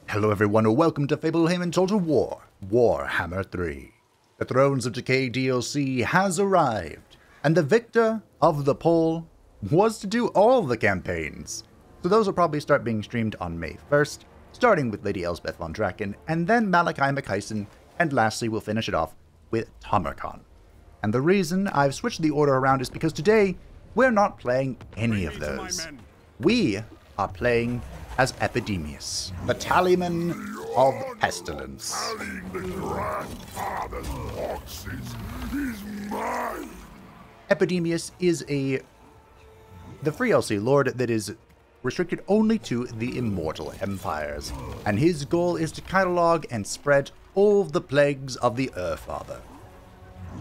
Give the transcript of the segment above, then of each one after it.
Hello everyone, welcome to Fablehaven Total War, Warhammer 3. The Thrones of Decay DLC has arrived, and the victor of the poll was to do all the campaigns. So those will probably start being streamed on May 1st, starting with Lady Elspeth von Draken, and then Malachi McKyson, and lastly we'll finish it off with Tomarkon. And the reason I've switched the order around is because today we're not playing any of those. We are playing as Epidemius, the Tallyman of Pestilence. Epidemius is the free LC lord that is restricted only to the immortal empires, and his goal is to catalog and spread all the plagues of the Urfather.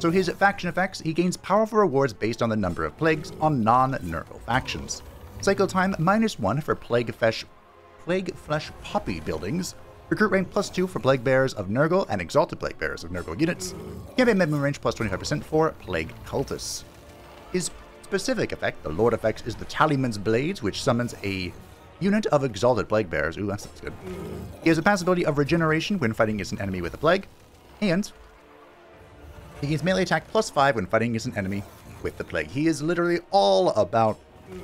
So his faction effects, he gains powerful rewards based on the number of plagues on non-Nurgle factions. Cycle time -1 for Plague Flesh Poppy buildings. Recruit rank +2 for Plague Bearers of Nurgle and Exalted Plague Bearers of Nurgle units. Campaign minimum range +25% for Plague Cultists. His specific effect, the Lord effect, is the Tallyman's Blades, which summons a unit of Exalted Plague Bearers. Ooh, that's good. He has a passive ability of Regeneration when fighting against an enemy with a plague, and he gains melee attack +5 when fighting against an enemy with the plague. He is literally all about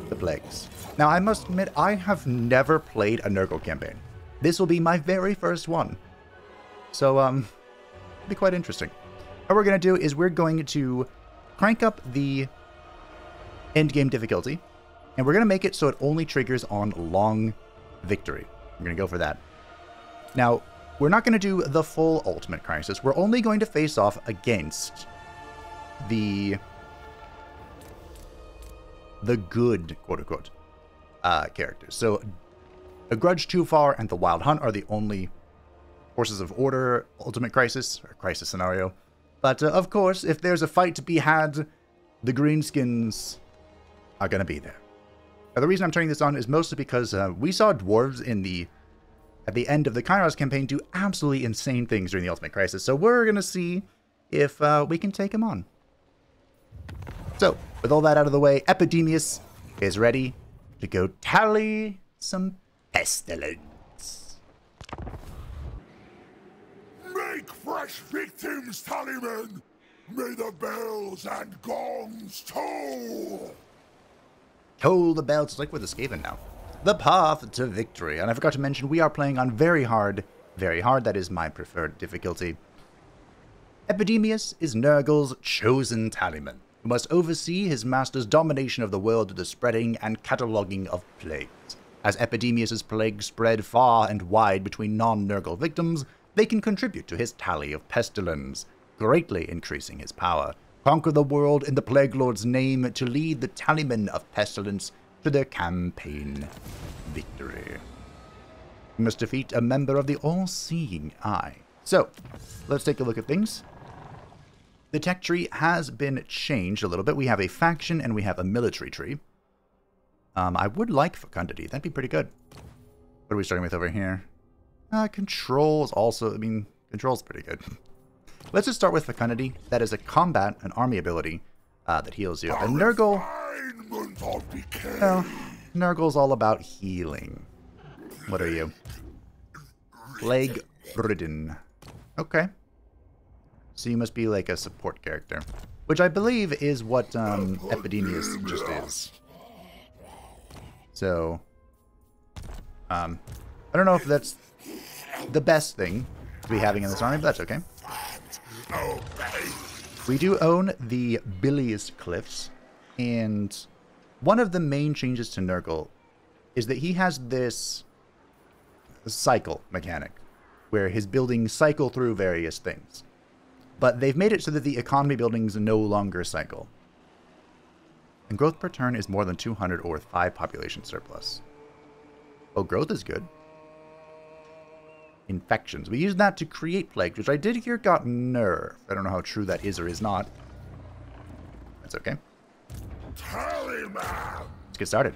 the plagues. Now, I must admit, I have never played a Nurgle campaign. This will be my very first one. So, it'll be quite interesting. What we're going to do is we're going to crank up the endgame difficulty, and we're going to make it so it only triggers on long victory. I'm going to go for that. Now, we're not going to do the full Ultimate Crisis. We're only going to face off against the good, quote-unquote, characters. So, A Grudge Too Far and the Wild Hunt are the only Forces of Order Ultimate Crisis, or Crisis scenario. But, of course, if there's a fight to be had, the Greenskins are going to be there. Now, the reason I'm turning this on is mostly because we saw dwarves at the end of the Kairos campaign do absolutely insane things during the Ultimate Crisis, so we're going to see if we can take him on. So, with all that out of the way, Epidemius is ready to go tally some pestilence. Make fresh victims, Tallyman! May the bells and gongs toll! Toll the bells. It's like we're the Skaven now. The path to victory. And I forgot to mention, we are playing on very hard. Very hard, that is my preferred difficulty. Epidemius is Nurgle's chosen Tallyman, who must oversee his master's domination of the world through the spreading and cataloguing of plagues. As Epidemius's plagues spread far and wide between non-Nurgle victims, they can contribute to his tally of pestilence, greatly increasing his power. Conquer the world in the Plague Lord's name to lead the Tallyman of Pestilence to their campaign victory. You must defeat a member of the All-Seeing Eye. So, let's take a look at things. The tech tree has been changed a little bit. We have a faction and we have a military tree. I would like fecundity. That'd be pretty good. What are we starting with over here? Controls also, controls pretty good. Let's just start with fecundity. That is a combat, an army ability that heals you. And Nurgle, well, Nurgle's all about healing. What are you? Plague Ridden. Okay. So you must be like a support character, which I believe is what Epidemius just is. So, I don't know if that's the best thing to be having in this army, but that's okay. We do own the Bilious Cliffs, and one of the main changes to Nurgle is that he has this cycle mechanic, where his buildings cycle through various things. But they've made it so that the economy buildings no longer cycle. And growth per turn is more than 200 or 5 population surplus. Oh, growth is good. Infections. We use that to create plagues, which I did hear got nerfed. I don't know how true that is or is not. That's okay. Let's get started.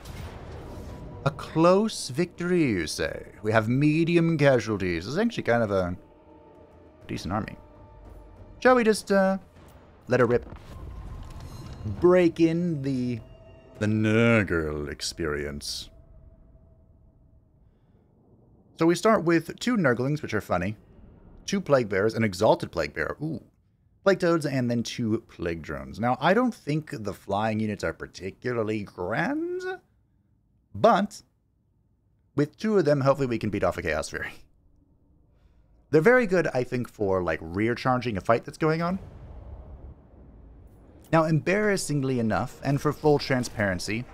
A close victory, you say? We have medium casualties. This is actually kind of a decent army. Shall we just let her rip? Break in the Nurgle experience. So we start with 2 Nurglings, which are funny, 2 Plague Bearers, an Exalted Plague Bearer, ooh, Plague Toads, and then 2 Plague Drones. Now, I don't think the flying units are particularly grand, but with 2 of them, hopefully we can beat off a Chaos Fury. They're very good, I think, for, like, rear charging a fight that's going on. Now, embarrassingly enough, and for full transparency,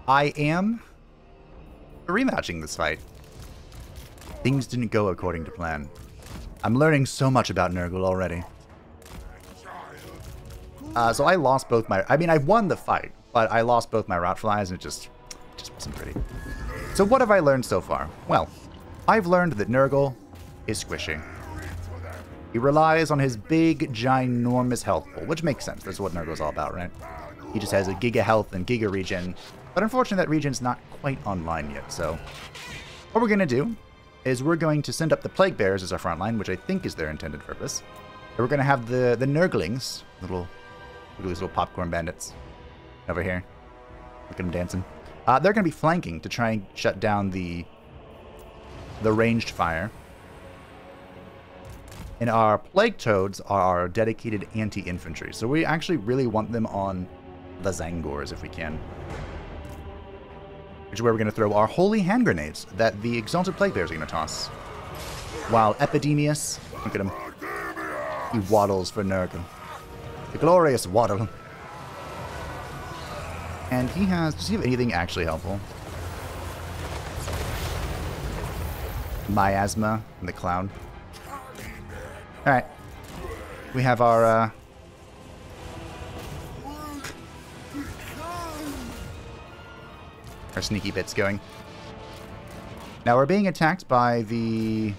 I am rematching this fight. Things didn't go according to plan. I'm learning so much about Nurgle already. So I lost both my... I mean, I won the fight, but I lost both my Rotflies, and it just wasn't pretty. So what have I learned so far? Well, I've learned that Nurgle is squishy. He relies on his big, ginormous health pool, which makes sense. That's what Nurgle's all about, right? He just has a giga health and giga regen, but unfortunately that regen's not quite online yet, so... What we're going to do is we're going to send up the Plague Bearers as our front line, which I think is their intended purpose. And we're going to have the Nurglings, look at these little popcorn bandits over here. Look at them dancing. They're going to be flanking to try and shut down the ranged fire. And our Plague Toads are our dedicated anti-infantry. So we actually really want them on the Zangors if we can. Which is where we're going to throw our Holy Hand Grenades that the Exalted Plague Bears are going to toss. While Epidemius, look at him, he waddles for Nurgle. The glorious waddle. And he has, does he have anything actually helpful? Miasma and the Clown. Alright. We have our, sneaky bits going. Now we're being attacked by the...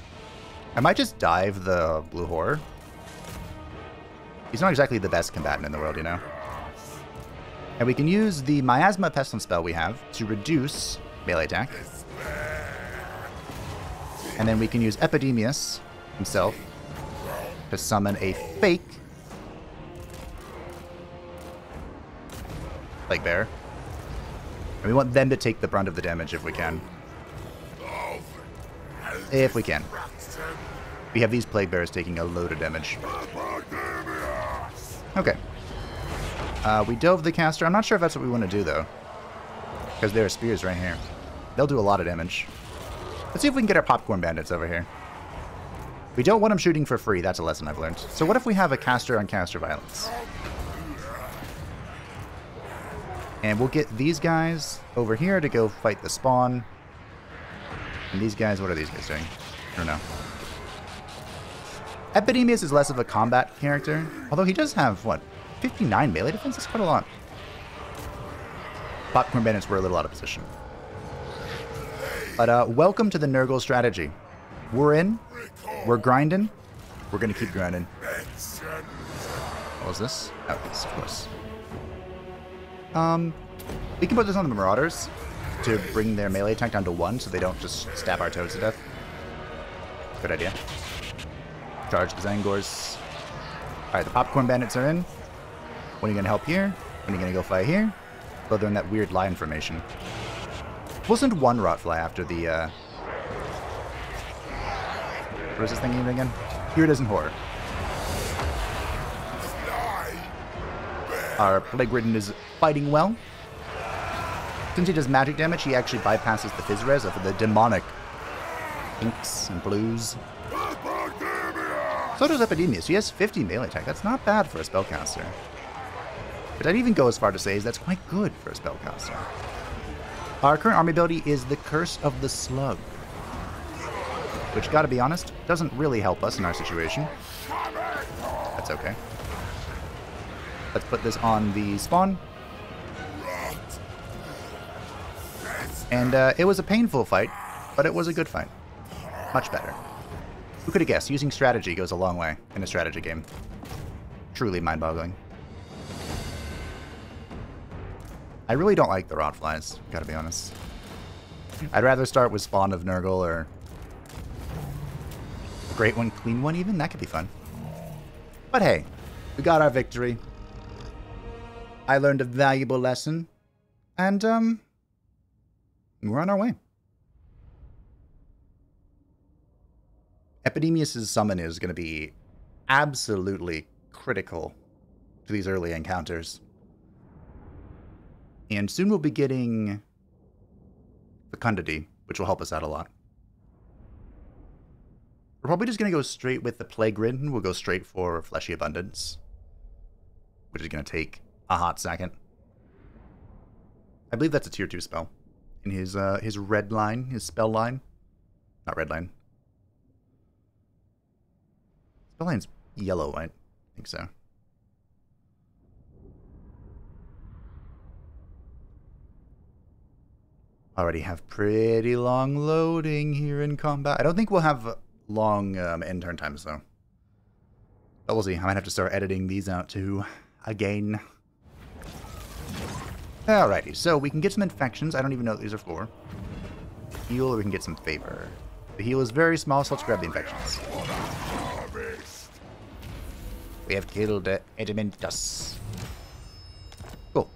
I might just dive the Blue Horror. He's not exactly the best combatant in the world, you know. And we can use the Miasma Pestilent spell we have to reduce melee attack. And then we can use Epidemius himself to summon a fake Plague Bearer. And we want them to take the brunt of the damage if we can. If we can. We have these Plague Bearers taking a load of damage. Okay. We dove the caster. I'm not sure if that's what we want to do, though. Because there are spears right here. They'll do a lot of damage. Let's see if we can get our popcorn bandits over here. We don't want them shooting for free. That's a lesson I've learned. So what if we have a caster on caster violence? And we'll get these guys over here to go fight the spawn. And these guys, what are these guys doing? I don't know. Epidemius is less of a combat character. Although he does have, what, 59 melee defense? That's quite a lot. Popcorn bandits were a little out of position. But welcome to the Nurgle strategy. We're in. We're grinding. We're going to keep grinding. What was this? Oh, yes, of course. We can put this on the Marauders to bring their melee attack down to 1 so they don't just stab our toads to death. Good idea. Charge the Zangors. Alright, the Popcorn Bandits are in. When are you going to help here? When are you going to go fly here? Well, they're in that weird line formation. We'll send 1 Rotfly after the, what is this thing again? Here it is in Horror. Our Plague Ridden is fighting well. Since he does magic damage, he actually bypasses the Phys Res of the demonic pinks and blues. So does Epidemius. He has 50 melee attack. That's not bad for a spellcaster. But I'd even go as far to say that's quite good for a spellcaster. Our current army ability is the Curse of the Slug, which, gotta be honest, doesn't really help us in our situation. That's okay. Let's put this on the spawn. And it was a painful fight, but it was a good fight. Much better. Who could have guessed? Using strategy goes a long way in a strategy game. Truly mind-boggling. I really don't like the Rotflies, gotta be honest. I'd rather start with Spawn of Nurgle or a Great One, Clean One even. That could be fun. But hey, we got our victory. I learned a valuable lesson. And, we're on our way. Epidemius' summon is going to be absolutely critical to these early encounters. And soon we'll be getting Fecundity, which will help us out a lot. We're probably just going to go straight with the Plague Ridden. We'll go straight for Fleshy Abundance, which is going to take a hot second. I believe that's a tier 2 spell. In his red line, his spell line. Not red line. Spell line's yellow, I think so. Already have pretty long loading here in combat. I don't think we'll have long end turn times, though. But we'll see. I might have to start editing these out, too. Again. Alrighty, so we can get some infections. I don't even know what these are for. Heal, or we can get some favor. The heal is very small, so let's grab the infections. We have killed Edimentus. Cool.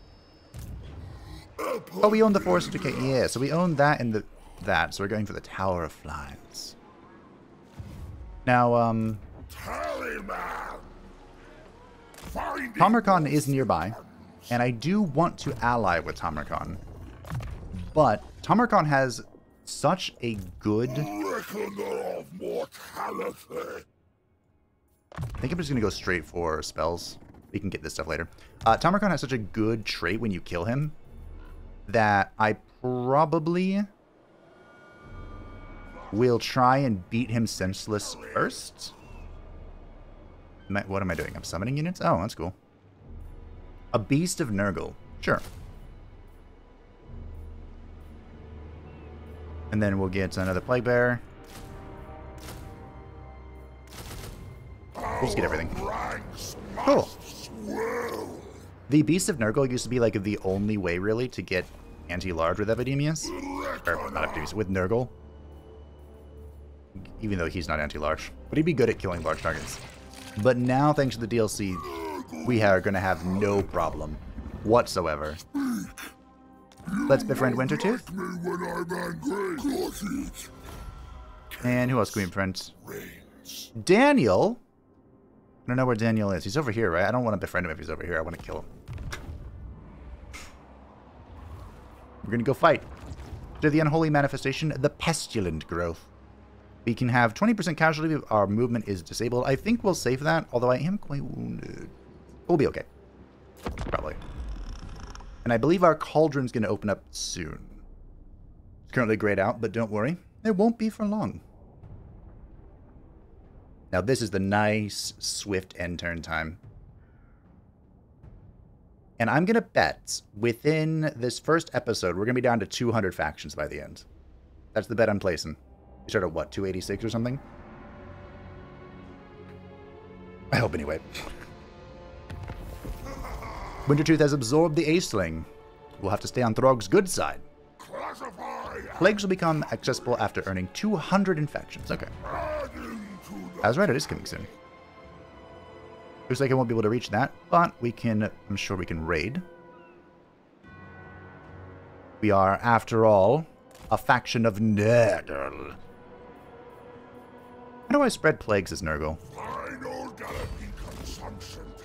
Oh, we own the Forest Decay. Yeah, so we own that and that, so we're going for the Tower of Flies. Now, Tamarkon is nearby, and I do want to ally with Tamarkon. But Tamarkon has such a good... I think I'm just going to go straight for spells. We can get this stuff later. Tamarkon has such a good trait when you kill him that I probably will try and beat him senseless first. What am I doing? I'm summoning units? Oh, that's cool. A Beast of Nurgle. Sure. And then we'll get another Plague Bearer. We'll just get everything. Cool. The Beast of Nurgle used to be like the only way really to get anti-large with Epidemius. Or not Epidemius, with Nurgle. Even though he's not anti-large. But he'd be good at killing large targets. But now, thanks to the DLC, we are going to have no problem whatsoever. Let's befriend Wintertooth. And who else can we befriend? Daniel? I don't know where Daniel is. He's over here, right? I don't want to befriend him if he's over here. I want to kill him. We're going to go fight. To the Unholy Manifestation, the Pestilent Growth. We can have 20% casualty if our movement is disabled. I think we'll save that, although I am quite wounded. We'll be okay. Probably. And I believe our Cauldron's going to open up soon. It's currently grayed out, but don't worry. It won't be for long. Now this is the nice, swift end turn time. And I'm going to bet within this first episode, we're going to be down to 200 factions by the end. That's the bet I'm placing. We start at what, 286 or something? I hope anyway. Wintertooth has absorbed the Aceling. We'll have to stay on Throg's good side. Plagues will become accessible after earning 200 infections. Okay. I was right, it is coming soon. Looks like I won't be able to reach that, but we can, I'm sure we can raid. We are, after all, a faction of Nurgle. How do I spread plagues as Nurgle?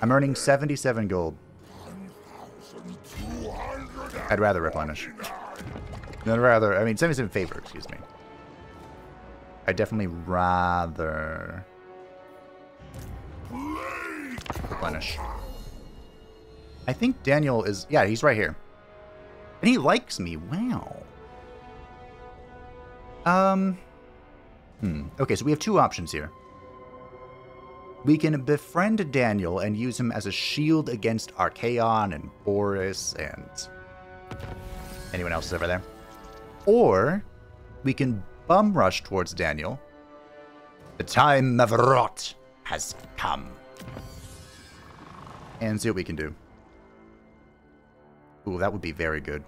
I'm earning 77 gold. I'd rather replenish. I'd rather, I mean, 77 favor, excuse me. I'd definitely rather replenish. I think Daniel is, yeah, he's right here. And he likes me, wow. Okay, so we have two options here. We can befriend Daniel and use him as a shield against Archaon and Boris and anyone else over there. Or we can bum rush towards Daniel. The time of rot has come. And see what we can do. Ooh, that would be very good.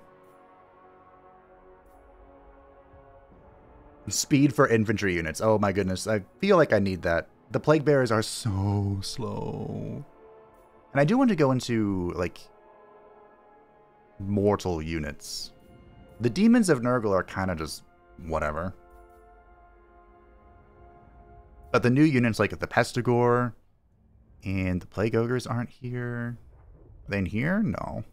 Speed for infantry units. Oh my goodness. I feel like I need that. The Plague Bearers are so slow. And I do want to go into, like, mortal units. The Demons of Nurgle are kind of just whatever. But the new units like the Pestigore and the Plague Ogres aren't here. Are they in here? No.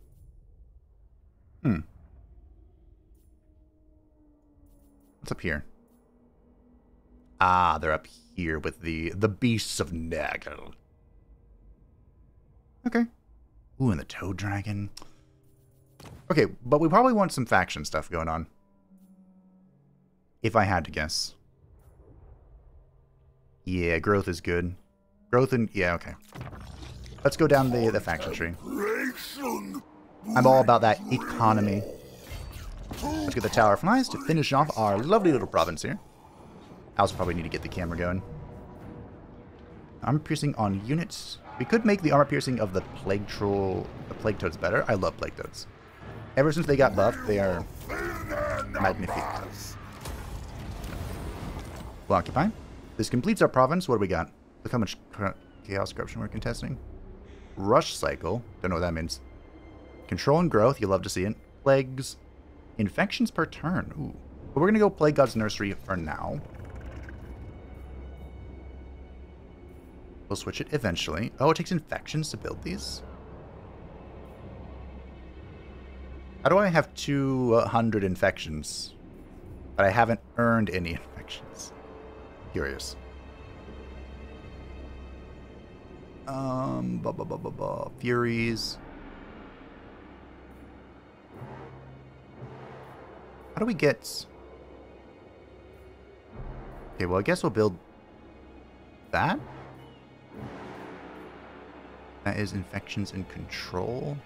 What's up here? Ah, they're up here with the beasts of Nurgle. Okay. Ooh, and the Toad Dragon. Okay, but we probably want some faction stuff going on. If I had to guess. Yeah, growth is good. Growth and... yeah, okay. Let's go down the faction tree. I'm all about that economy. Let's get the Tower of Flies to finish off our lovely little province here. I also probably need to get the camera going. Armor piercing on units. We could make the armor piercing of the Plague Troll, the Plague Toads better. I love Plague Toads. Ever since they got buffed, they are magnifique. We'll occupy. This completes our province. What do we got? Look how much chaos corruption we're contesting. Rush cycle. Don't know what that means. Control and growth. You love to see it. Plagues. Infections per turn. Ooh. But we're going to go Plague God's Nursery for now. We'll switch it eventually. Oh, it takes infections to build these? How do I have 200 infections, but I haven't earned any infections? Curious. Furies. How do we get... okay, well, I guess we'll build that. That is infections and control.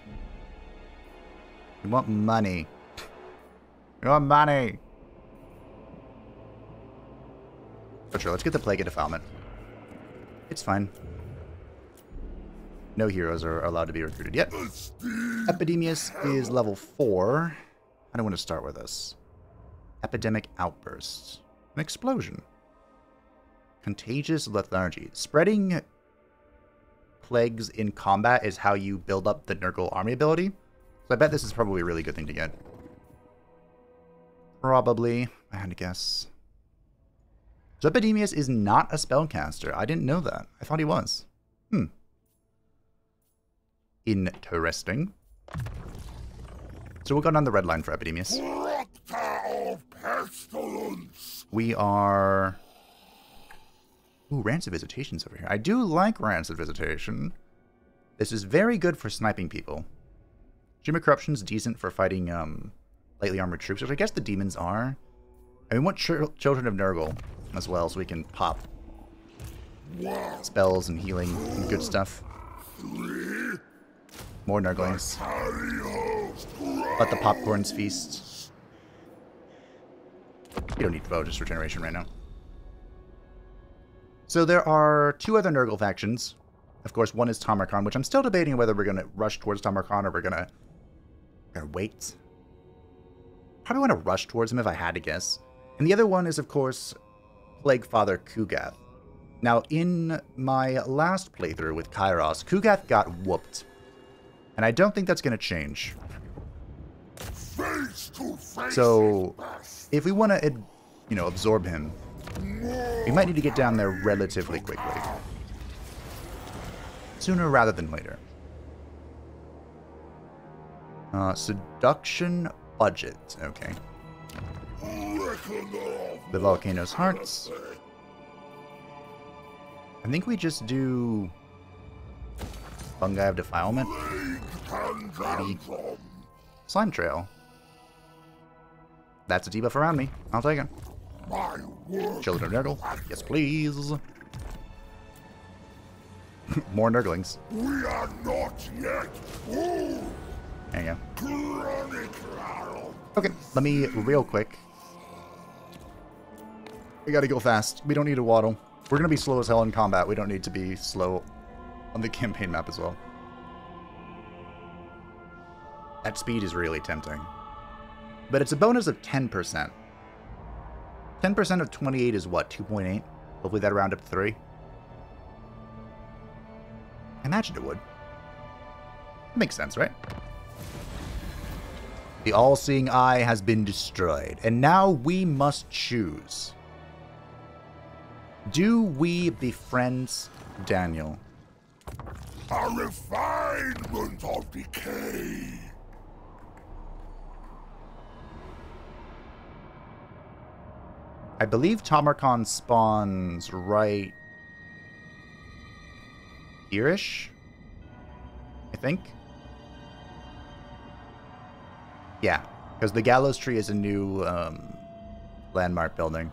We want money. We want money. But sure, let's get the Plague of Defilement. It's fine. No heroes are allowed to be recruited yet. Epidemius is level 4. I don't want to start with this. Epidemic Outburst. An explosion. Contagious Lethargy. Spreading plagues in combat is how you build up the Nurgle army ability. So I bet this is probably a really good thing to get. Probably. I had to guess. So Epidemius is not a spellcaster. I didn't know that. I thought he was. Interesting. So we'll go down the red line for Epidemius. We are... ooh, Rancid Visitation's over here. I do like Rancid Visitation. This is very good for sniping people. Gym of Corruption's decent for fighting lightly armored troops, which I guess the demons are. And we want Children of Nurgle as well, so we can pop spells and healing and good stuff. More Nurglings. Let the popcorns feast. You don't need Vogus Regeneration right now. So there are 2 other Nurgle factions. Of course, one is Tamarkhan, which I'm still debating whether we're going to rush towards Tamarkhan or we're going to wait. Probably want to rush towards him if I had to guess. And the other one is, of course, Plague Father Kugath. Now, in my last playthrough with Kairos, Kugath got whooped. And I don't think that's going to change. So, if we want to, you know, absorb him, we might need to get down there relatively quickly. Sooner rather than later. Seduction budget. Okay. The Volcano's Hearts. I think we just do... Fungi of Defilement. Maybe. Slime Trail. That's a debuff around me. I'll take it. Children of Nurgle. Yes, please. More Nurglings. We are not yet full. There you go. Okay, let me real quick. We gotta go fast. We don't need to waddle. We're gonna be slow as hell in combat. We don't need to be slow on the campaign map as well. That speed is really tempting. But it's a bonus of 10%. 10% of 28 is what? 2.8? Hopefully that round up to 3. I imagine it would. That makes sense, right? The all-seeing eye has been destroyed, and now we must choose. Do we befriend Daniel? A refinement of decay. I believe Tamarkon spawns right here-ish, I think. Yeah, because the Gallows Tree is a new landmark building.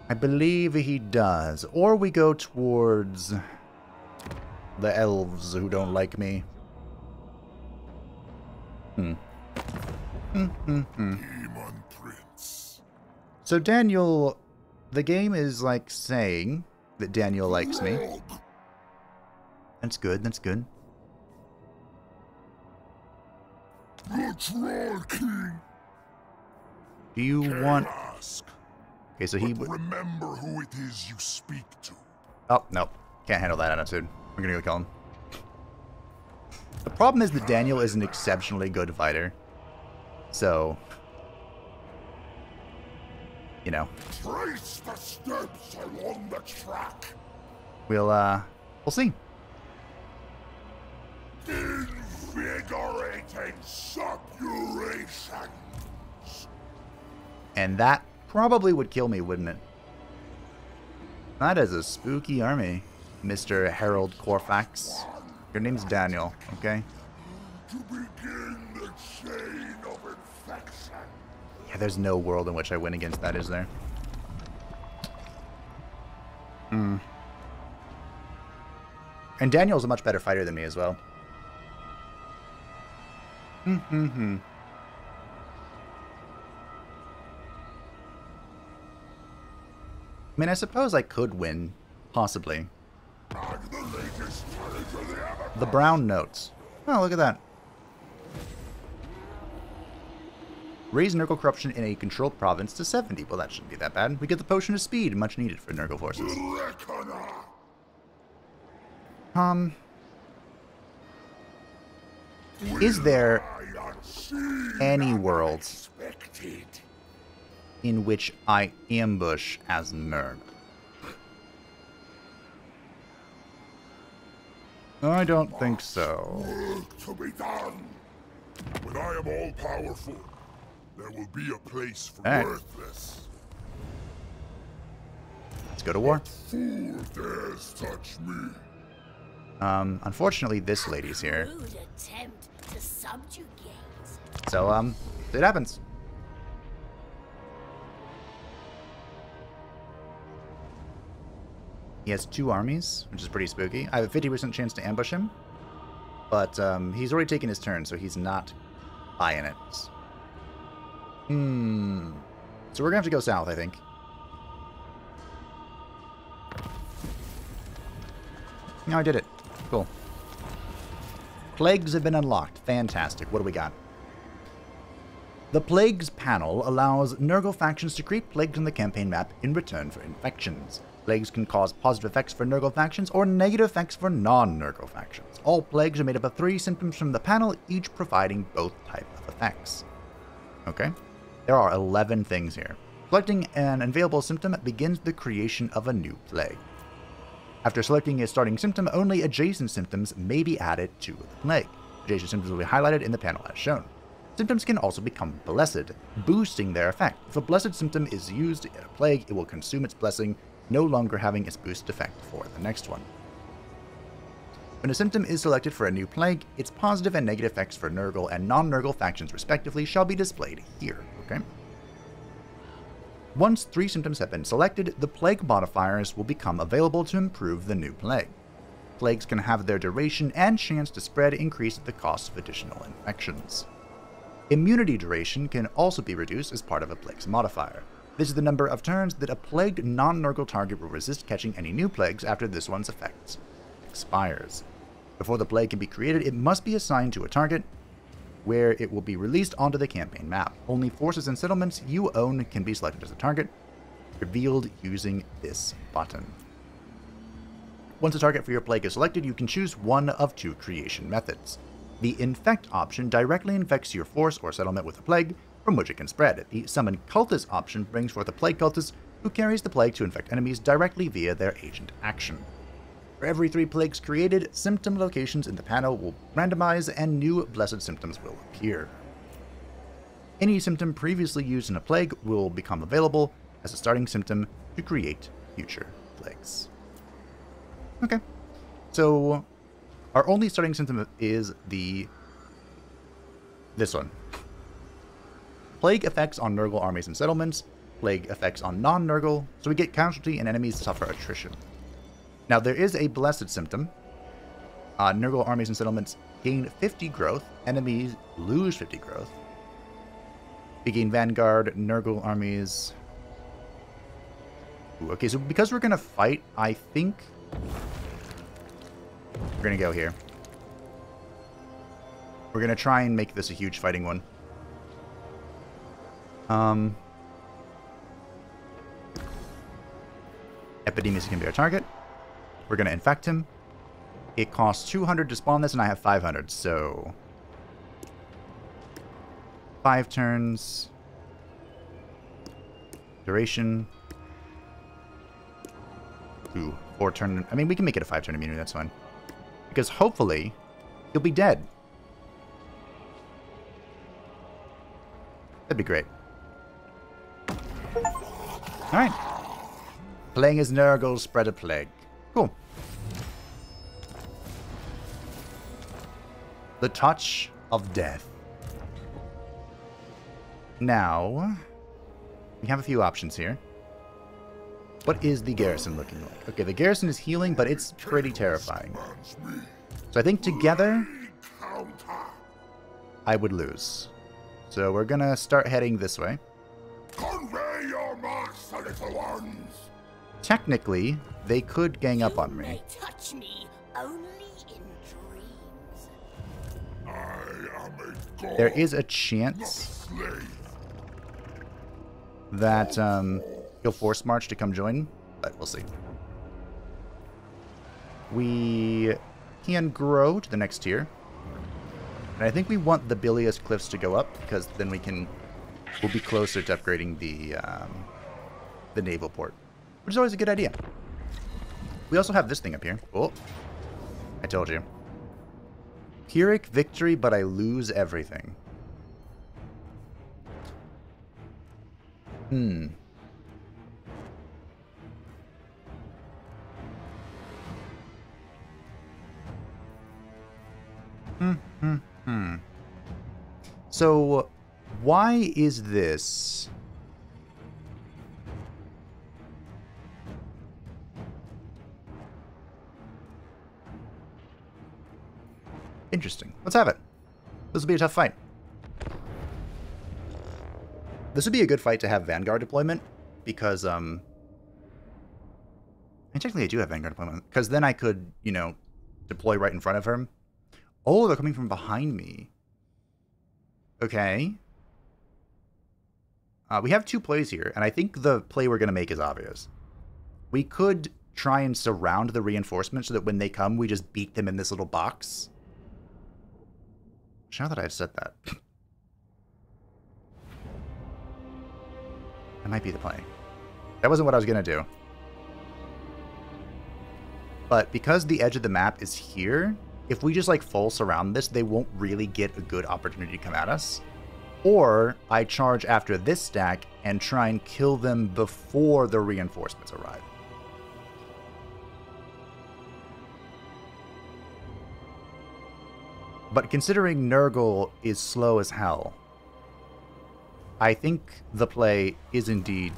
I believe he does. Or we go towards the elves who don't like me. Demon Prince. So Daniel, the game is like saying that Daniel likes me. That's good, that's good. The Troll King. Do you want... Ask, Okay, so he but would... remember who it is you speak to. Oh, no. Can't handle that attitude. We're gonna go kill him. The problem is that Daniel is an exceptionally good fighter. So... You know. Trace the steps along the track. We'll see. Invigorating suppuration. And that probably would kill me, wouldn't it? That is a spooky army, Mr. Harold Corfax. Your name's Daniel, okay? To begin the chain of infection. Yeah, there's no world in which I win against that, is there? And Daniel's a much better fighter than me as well. I mean, I suppose I could win. Possibly. The brown notes. Oh, look at that. Raise Nurgle corruption in a controlled province to 70. Well, that shouldn't be that bad. We get the potion of speed, much needed for Nurgle forces. Is there any world in which I ambush as Nurgle? I don't think so. Work to be done. When I am all powerful, there will be a place for worthless. Let's go to war. Fool dares touch me. Unfortunately, this lady's here. Rude attempt to subjugate. So, it happens. He has 2 armies, which is pretty spooky. I have a 50% chance to ambush him. But, he's already taken his turn, so he's not buying it. So we're gonna have to go south, I think. No, I did it. Cool. Plagues have been unlocked. Fantastic. What do we got? The Plagues panel allows Nurgle factions to create plagues on the campaign map in return for infections. Plagues can cause positive effects for Nurgle factions or negative effects for non-Nurgle factions. All plagues are made up of 3 symptoms from the panel, each providing both types of effects. Okay. There are 11 things here. Selecting an available symptom begins the creation of a new plague. After selecting a starting symptom, only adjacent symptoms may be added to the plague. Adjacent symptoms will be highlighted in the panel as shown. Symptoms can also become blessed, boosting their effect. If a blessed symptom is used in a plague, it will consume its blessing, no longer having its boost effect for the next one. When a symptom is selected for a new plague, its positive and negative effects for Nurgle and non-Nurgle factions respectively shall be displayed here, okay? Once 3 symptoms have been selected, the plague modifiers will become available to improve the new plague. Plagues can have their duration and chance to spread increase at the cost of additional infections. Immunity duration can also be reduced as part of a plague's modifier. This is the number of turns that a plagued non-Nurgle target will resist catching any new plagues after this one's effects expires. Before the plague can be created, it must be assigned to a target, where it will be released onto the campaign map. Only forces and settlements you own can be selected as a target, revealed using this button. Once a target for your plague is selected, you can choose one of 2 creation methods. The Infect option directly infects your force or settlement with a plague, from which it can spread. The Summon Cultist option brings forth a plague cultist who carries the plague to infect enemies directly via their agent action. For every 3 plagues created, symptom locations in the panel will randomize and new blessed symptoms will appear. Any symptom previously used in a plague will become available as a starting symptom to create future plagues. Okay, so our only starting symptom is this one. Plague effects on Nurgle armies and settlements, plague effects on non-Nurgle, so we get casualty and enemies suffer attrition. Now there is a blessed symptom. Nurgle armies and settlements gain 50 growth, enemies lose 50 growth. We gain Vanguard, Nurgle armies. Ooh, okay, so because we're going to fight, I think we're going to go here. We're going to try and make this a huge fighting one. Epidemius is going to be our target. We're going to infect him. It costs 200 to spawn this, and I have 500, so 5 turns. Duration. Ooh, 4 turn. I mean, we can make it a 5-turn immunity, that's fine. Because hopefully, he'll be dead. That'd be great. Alright. Playing as Nurgle, spread a plague. Cool. The Touch of Death. Now, we have a few options here. What is the Garrison looking like? Okay, the Garrison is healing, but it's pretty terrifying. So I think together, I would lose. So we're gonna start heading this way. Convey your marks, little ones. Technically, they could gang up on me. May touch me only in dreams. I am a god. There is a chance that he'll force march to come join, but we'll see. We can grow to the next tier. And I think we want the bilious cliffs to go up, because then we'll be closer to upgrading the naval port, which is always a good idea. We also have this thing up here. Oh, I told you. Pyrrhic victory, but I lose everything. So, why is this? Interesting. Let's have it. This will be a tough fight. This would be a good fight to have Vanguard deployment, because, and technically I do have Vanguard deployment, because then I could, you know, deploy right in front of him. Oh, they're coming from behind me. Okay. We have 2 plays here, and I think the play we're going to make is obvious. We could try and surround the reinforcements so that when they come, we just beat them in this little box. Now that I've said that. That might be the play. That wasn't what I was going to do. But because the edge of the map is here, if we just like full surround this, they won't really get a good opportunity to come at us. Or I charge after this stack and try and kill them before the reinforcements arrive. But considering Nurgle is slow as hell, I think the play is indeed...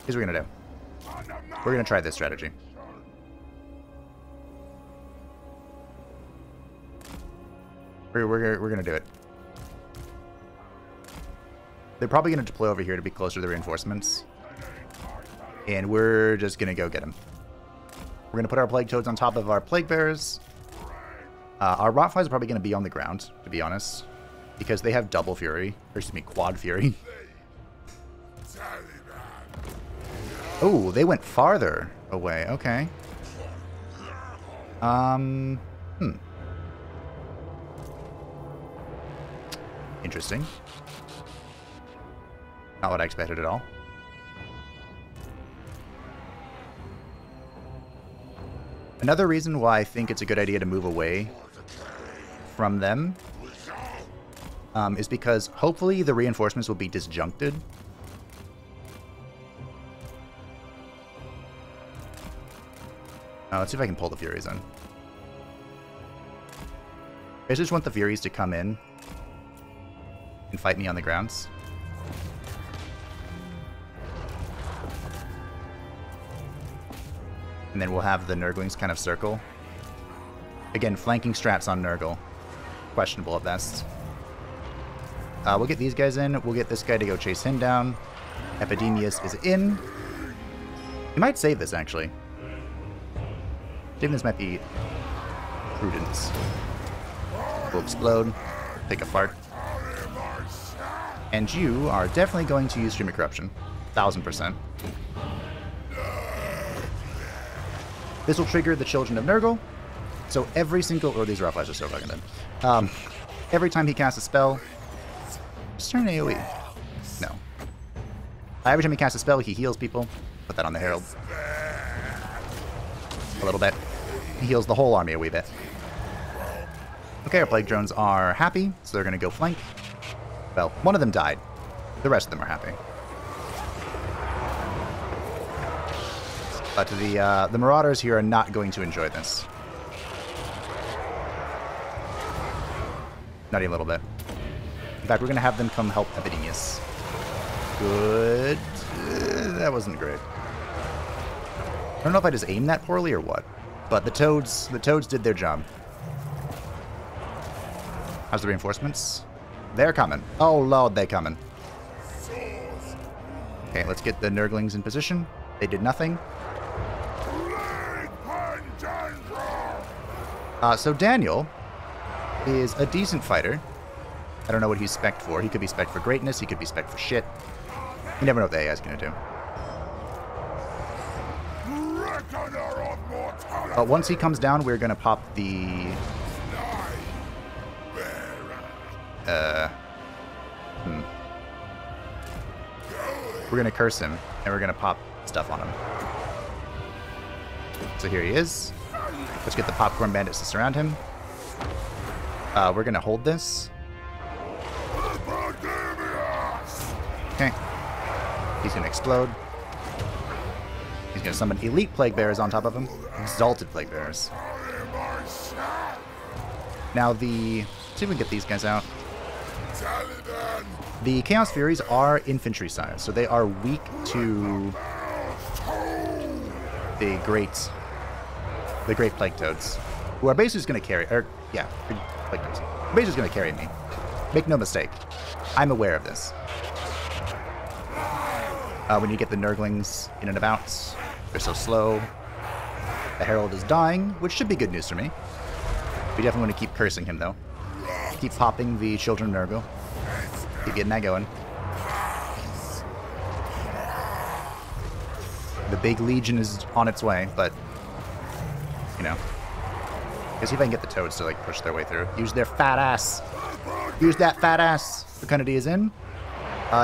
Here's what we're gonna do. We're gonna try this strategy. We're gonna do it. They're probably gonna deploy over here to be closer to the reinforcements, and we're just gonna go get them. We're gonna put our plague toads on top of our plague bearers. Our rotflies are probably gonna be on the ground, to be honest, because they have double fury, or excuse me, quad fury. Oh, they went farther away. Okay. Interesting. Not what I expected at all. Another reason why I think it's a good idea to move away from them is because hopefully the reinforcements will be disjuncted. Let's see if I can pull the Furies in. I just want the Furies to come in and fight me on the grounds. And then we'll have the Nurglings kind of circle. Again, flanking strats on Nurgle. Questionable at best. We'll get these guys in. We'll get this guy to go chase him down. Epidemius is in. You might save this, actually. Saving this might be prudence. Will explode. Take a fart. And you are definitely going to use Stream of Corruption. 1000%. This will trigger the Children of Nurgle. So every single... Oh, these Rawflies are so fucking dead. Every time he casts a spell... Just turn AoE. No. Every time he casts a spell, he heals people. Put that on the Herald. A little bit. He heals the whole army a wee bit. Okay, our Plague Drones are happy, so they're going to go flank. Well, one of them died. The rest of them are happy. But the Marauders here are not going to enjoy this. Not even a little bit. In fact, we're going to have them come help Epidemius. Good. That wasn't great. I don't know if I just aimed that poorly or what. But the Toads did their job. How's the reinforcements? They're coming. Oh, Lord, they're coming. Okay, let's get the Nurglings in position. They did nothing. So Daniel is a decent fighter. I don't know what he's spec'd for. He could be spec'd for greatness. He could be spec'd for shit. You never know what the AI is going to do. But once he comes down, we're going to pop the... We're going to curse him, and we're going to pop stuff on him. So here he is. Let's get the Popcorn Bandits to surround him. We're going to hold this. Okay. He's going to explode. He's going to summon Elite Plague Bearers on top of him. Exalted Plague Bearers. Now let's see if we can get these guys out. The Chaos Furies are infantry size, so they are weak to the Great Plague Toads, who are basically just going to carry, Plague Toads. Basically just going to carry me. Make no mistake. I'm aware of this. When you get the Nurglings in and about, they're so slow. The Herald is dying, which should be good news for me. We definitely want to keep cursing him, though. Keep popping the Children of Nurgle. Keep getting that going. The big Legion is on its way, but, you know. Let's see if I can get the Toads to, like, push their way through. Use their fat ass. Use that fat ass. Fecundity is in.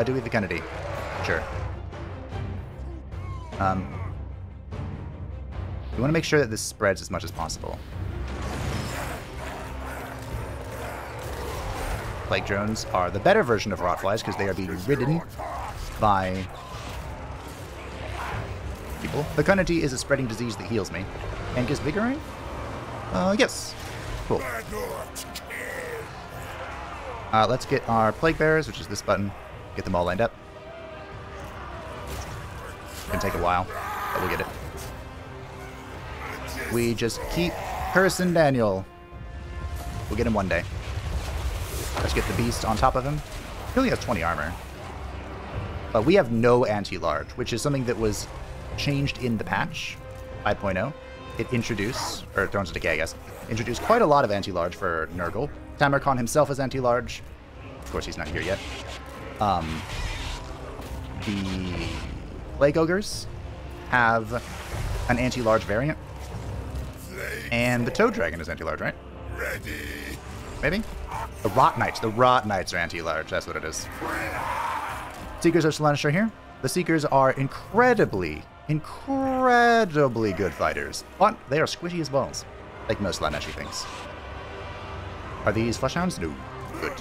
Do we have Fecundity? Sure. We want to make sure that this spreads as much as possible. Plague Drones are the better version of Rotflies because they are being ridden by people. Fecundity is a spreading disease that heals me. And gives Vigorine? Yes. Cool. Let's get our Plague Bearers, which is this button. Get them all lined up. It's gonna take a while, but we'll get it. We just keep cursing Daniel. We'll get him one day. Let's get the Beast on top of him. He only has 20 armor. But we have no anti-large, which is something that was changed in the patch 5.0. It introduced, or Thrones of Decay, I guess, introduced quite a lot of anti-large for Nurgle. Tamarkon himself is anti-large. Of course, he's not here yet. The Plague Ogres have an anti-large variant. And the Toad Dragon is anti-large, right? Ready. Maybe? The Rot Knights. The Rot Knights are anti-large. That's what it is. Seekers of Slanesh are here. The Seekers are incredibly good fighters. But they are squishy as balls. Like most Slaneshi things. Are these Fleshhounds? No. Good.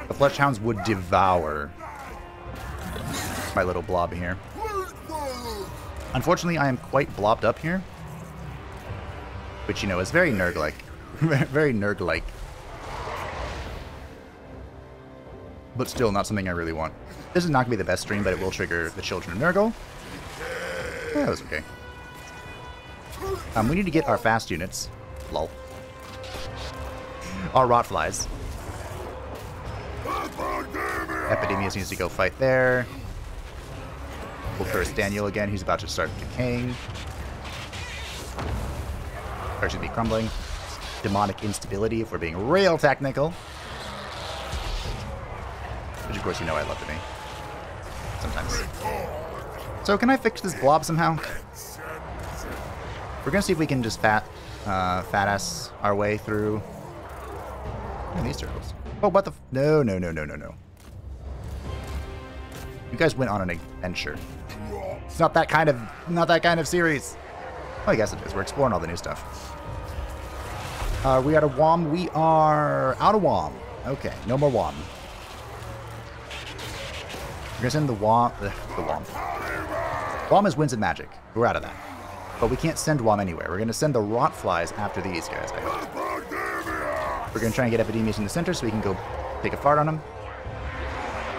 The Fleshhounds would devour my little blob here. Unfortunately, I am quite blobbed up here. Which, you know, is very Nurgle-like. Very Nurgle-like. But still not something I really want. This is not going to be the best stream, but it will trigger the children of Nurgle. Yeah, that was okay. We need to get our fast units. Lol. Our Rotflies. Epidemius needs to go fight there. We'll curse Daniel again. He's about to start decaying. Or should be crumbling. Demonic instability if we're being real technical. Which of course you know I love to be. Sometimes. So can I fix this blob somehow? We're gonna see if we can just fat-ass our way through. What are these turtles? Oh, what the no. You guys went on an adventure. It's not that kind of series. Well, I guess it is. We're exploring all the new stuff. We out of WOM? We are out of WOM. Okay, no more WOM. We're gonna send the WOM. WOM is Winds of Magic. We're out of that. But we can't send WOM anywhere. We're gonna send the Rotflies after these guys, I hope. We're gonna try and get Epidemius in the center so we can go take a fart on him.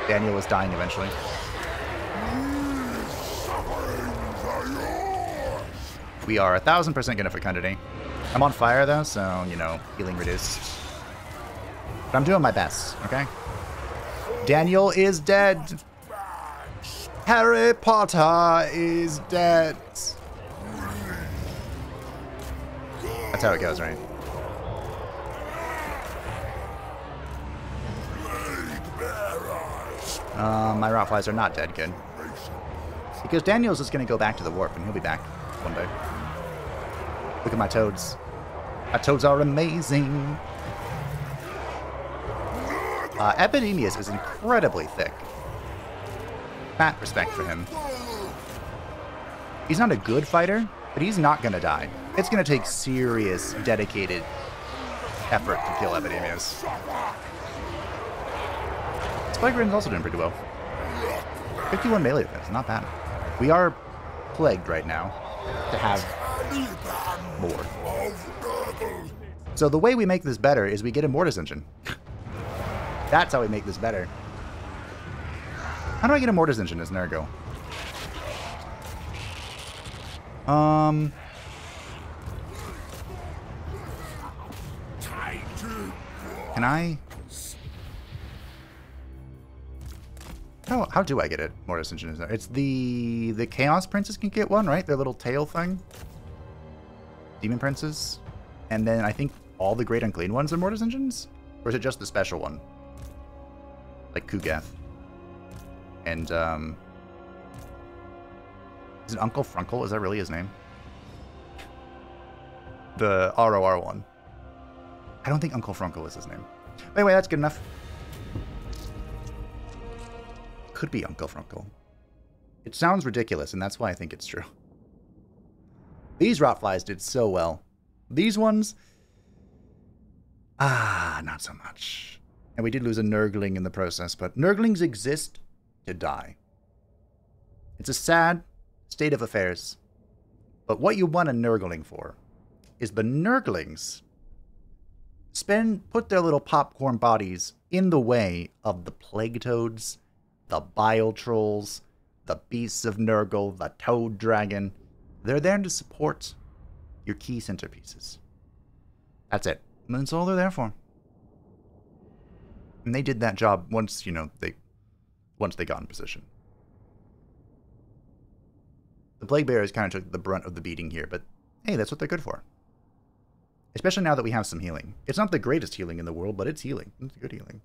Daniel is dying eventually. We are 1,000% gonna fecundity. I'm on fire though, so, you know, healing reduced. But I'm doing my best, okay? Daniel is dead. Harry Potter is dead. That's how it goes, right? My Rotflies are not dead. Good. Because Daniel's just going to go back to the warp, and he'll be back one day. Look at my toads. My toads are amazing. Epidemius is incredibly thick. Fat respect for him. He's not a good fighter, but he's not going to die. It's going to take serious, dedicated effort to kill Epidemius. Spike Rin's also doing pretty well. 51 melee defense, not bad. We are plagued right now to have more. So the way we make this better is we get a Mortis engine. That's how we make this better. How do I get a Mortis engine as Nurgle? Can I? How do I get it? Mortis engine is there. It's the Chaos Princes can get one, right? Their little tail thing. Demon Princes. And then I think all the Great Unclean ones are Mortis engines? Or is it just the special one? Like Kugath. And, is it Uncle Frunkle? Is that really his name? The ROR one. I don't think Uncle Frunkle is his name. But anyway, that's good enough. Could be Uncle Frunkle. It sounds ridiculous, and that's why I think it's true. These Rotflies did so well. These ones... not so much. And we did lose a Nurgling in the process, but Nurglings exist to die. It's a sad state of affairs. But what you want a Nurgling for is the Nurglings put their little popcorn bodies in the way of the Plague Toads, the Bile Trolls, the Beasts of Nurgle, the Toad Dragon. They're there to support your key centerpieces. That's it. That's all they're there for. And they did that job once, you know, once they got in position. The Plague Bearers kind of took the brunt of the beating here, but hey, that's what they're good for. Especially now that we have some healing. It's not the greatest healing in the world, but it's healing. It's good healing.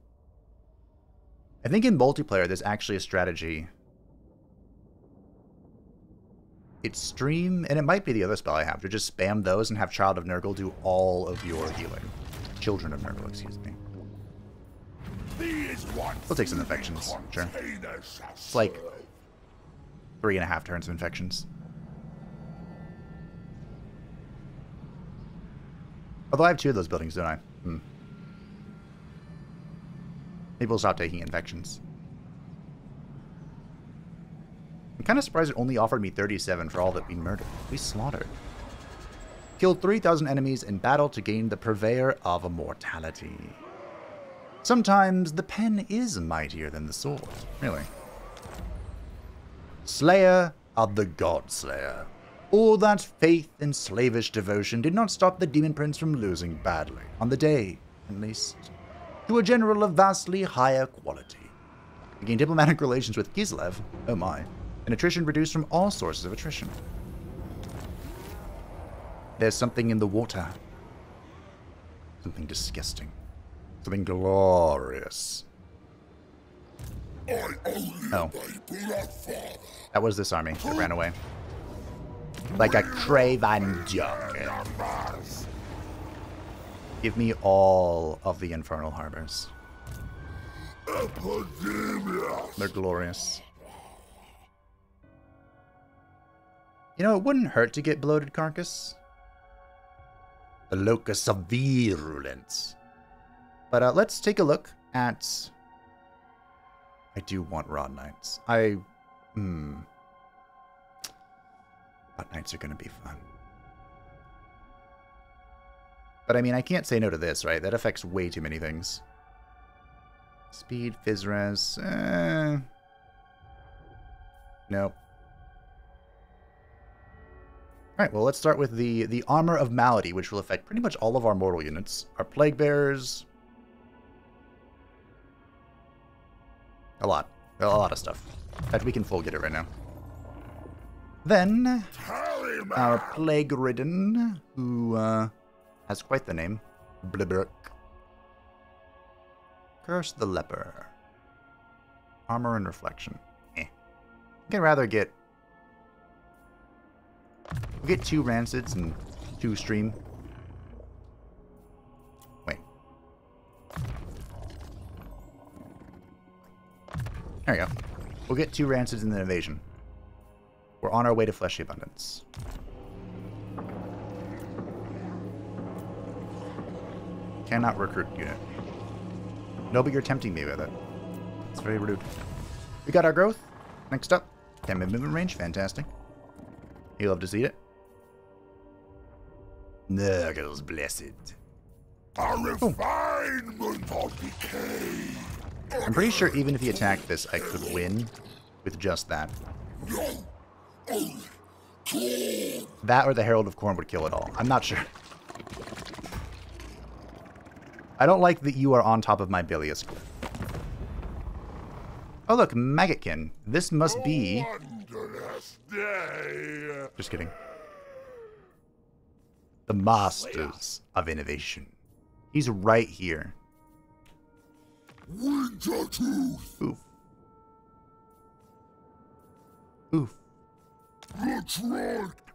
I think in multiplayer, there's actually a strategy. It's Stream, and it might be the other spell I have, to just spam those and have Child of Nurgle do all of your healing. Children of Nurgle, excuse me. These ones We'll take some infections, sure. It's like 3.5 turns of infections. Although I have 2 of those buildings, don't I? Maybe we'll stop taking infections. I'm kind of surprised it only offered me 37 for all that we murdered. We slaughtered. Killed 3,000 enemies in battle to gain the Purveyor of Immortality. Sometimes the pen is mightier than the sword. Really. Slayer of the Godslayer. All that faith and slavish devotion did not stop the Demon Prince from losing badly, on the day, at least, to a general of vastly higher quality. He gained diplomatic relations with Kislev, oh my, and attrition reduced from all sources of attrition. There's something in the water. Something disgusting. Something glorious. Oh. That was this army that ran away. Like a craven duck. Give me all of the infernal harbors. They're glorious. You know, it wouldn't hurt to get bloated carcass. The locus of virulence. But let's take a look at... I do want Raw Knights. Raw Knights are going to be fun. But I mean, I can't say no to this, right? That affects way too many things. Speed, Fizz Res. Nope. Alright, well, let's start with the Armor of Malady, which will affect pretty much all of our mortal units. Our Plague Bearers. A lot of stuff. In fact, we can full get it right now. Then, our Plague-Ridden, who has quite the name. Blibberk. Curse the Leper. Armor and Reflection. I can rather get... We'll get 2 Rancids and 2 Stream. Wait. There we go. We'll get 2 Rancids and an Evasion. We're on our way to Fleshy Abundance. Cannot recruit unit. No, but you're tempting me with it. It's very rude. We got our growth. Next up, 10-minute movement range. Fantastic. You love to see it. Nurgle's blessed. A refinement of decay. I'm pretty sure even if he attacked this, I could win with just that. That or the Herald of Khorne would kill it all. I'm not sure. I don't like that you are on top of my Bilious. Oh look, Maggotkin. This must be... Just kidding. The Masters of Innovation. He's right here. Winter Tooth. Oof. Oof.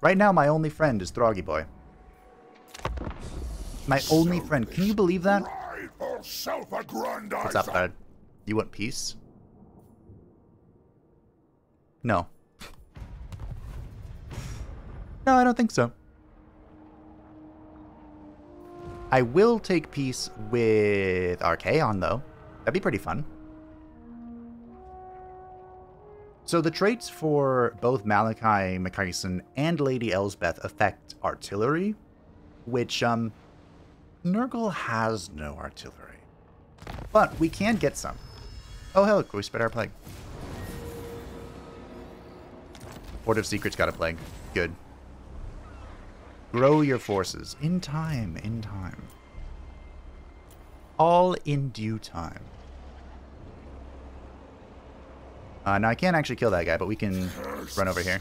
Right now, my only friend is Throggy Boy. My only friend. Can you believe that? What's up, bud? You want peace? No. No, I don't think so. I will take peace with Archaon, though. That'd be pretty fun. So the traits for both Malachi, Mikaisen, and Lady Elsbeth affect artillery, which, Nurgle has no artillery. But we can get some. Oh, hell, we spread our plague. Port of Secrets got a plague. Good. Grow your forces. In time, in time. All in due time. Now, I can't actually kill that guy, but we can run over here.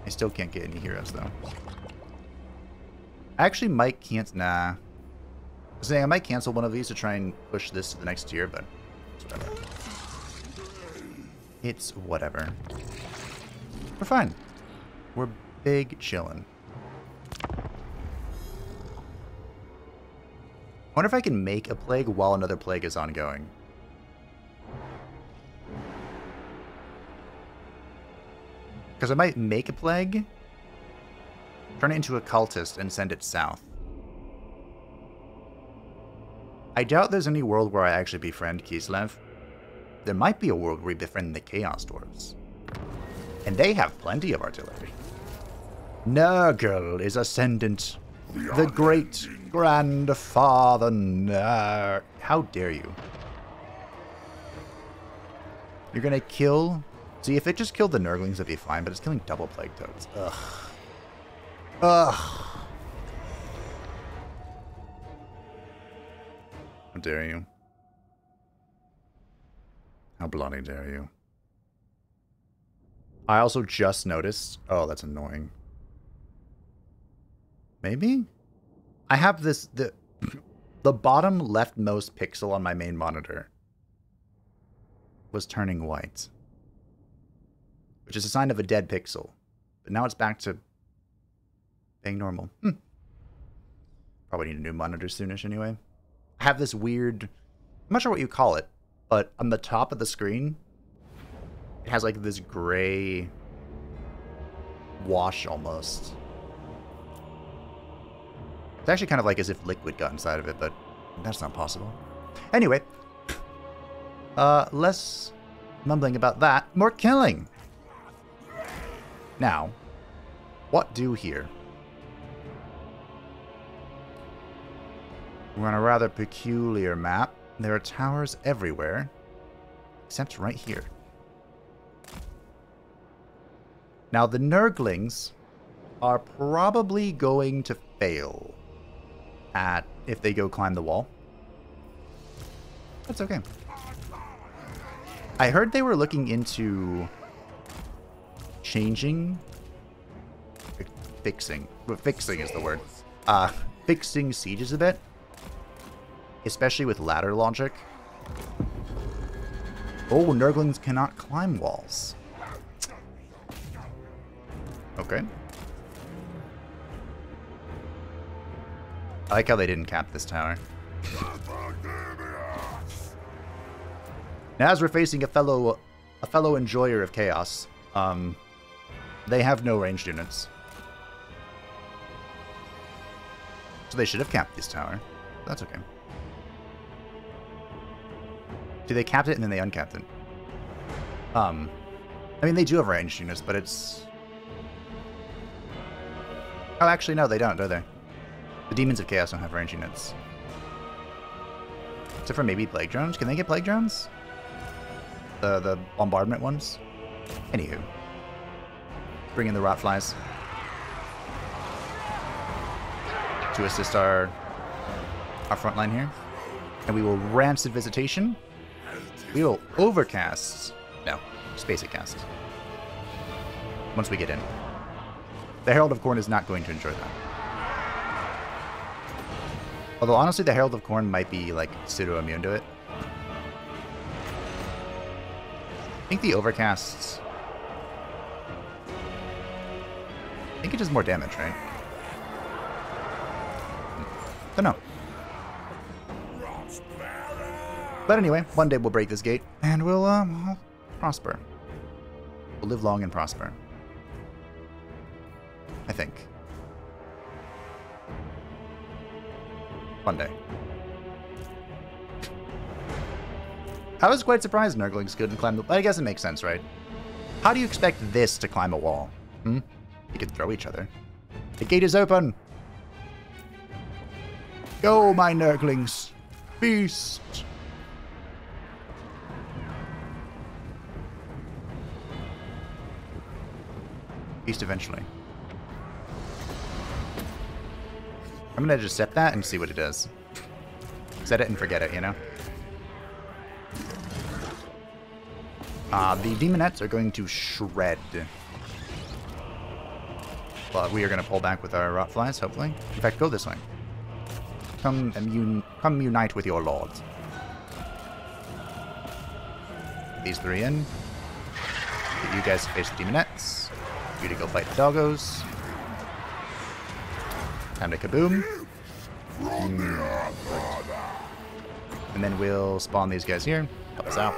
I still can't get any heroes, though. I actually might cancel... Nah. I was saying I might cancel one of these to try and push this to the next tier, but it's whatever. It's whatever. We're fine. We're big chillin'. wonder if I can make a plague while another plague is ongoing. Because I might make a plague, turn it into a cultist, and send it south. I doubt there's any world where I actually befriend Kislev. There might be a world where we befriend the Chaos Dwarves. And they have plenty of artillery. Nurgle is ascendant. The great grandfather Nurgle. How dare you? You're gonna kill... See, if it just killed the Nurglings, it'd be fine, but it's killing double Plague Toads. Ugh. Ugh. How dare you? How bloody dare you? I also just noticed... Oh, that's annoying. Maybe? I have this... The bottom leftmost pixel on my main monitor was turning white. Which is a sign of a dead pixel. But now it's back to being normal. Probably need a new monitor soonish anyway. I have this weird... I'm not sure what you call it, but on the top of the screen, it has like this gray wash almost. It's actually kind of like as if liquid got inside of it, but that's not possible. Anyway, less mumbling about that, more killing. Now, what do here? We're on a rather peculiar map. There are towers everywhere, except right here. Now, the Nurglings are probably going to fail at if they go climb the wall. That's okay. I heard they were looking into changing, fixing is the word. Fixing sieges a bit, especially with ladder logic. Oh, Nurglings cannot climb walls. Okay. I like how they didn't cap this tower. Now, as we're facing a fellow enjoyer of chaos, they have no ranged units. So they should have capped this tower. That's okay. See, they capped it and then they uncapped it. I mean, they do have ranged units, but it's... Oh, actually, no, they don't, do they? The Demons of Chaos don't have ranged units. Except for maybe Plague Drones. Can they get Plague Drones? The bombardment ones? Anywho. Bring in the Rotflies. To assist our front line here. And we will Rancid Visitation. We will Overcast. No, Basic Cast. Once we get in. The Herald of Khorne is not going to enjoy that. Although, honestly, the Herald of Khorne might be, like, pseudo-immune to it. I think the Overcasts... I think it does more damage, right? Don't know. But anyway, one day we'll break this gate, and we'll prosper. We'll live long and prosper. I think. One day. I was quite surprised Nurglings couldn't climb the... I guess it makes sense, right? How do you expect this to climb a wall? You could throw each other. The gate is open! Go, my Nurglings! Feast! Feast eventually. I'm gonna just set that and see what it does. Set it and forget it, you know? The Demonettes are going to shred. But we are going to pull back with our Rotflies, hopefully. In fact, go this way. Come unite with your lords. These three in. Get you guys to face the Demonettes. You to go fight the doggos. Time to kaboom. And then we'll spawn these guys here. Help us out.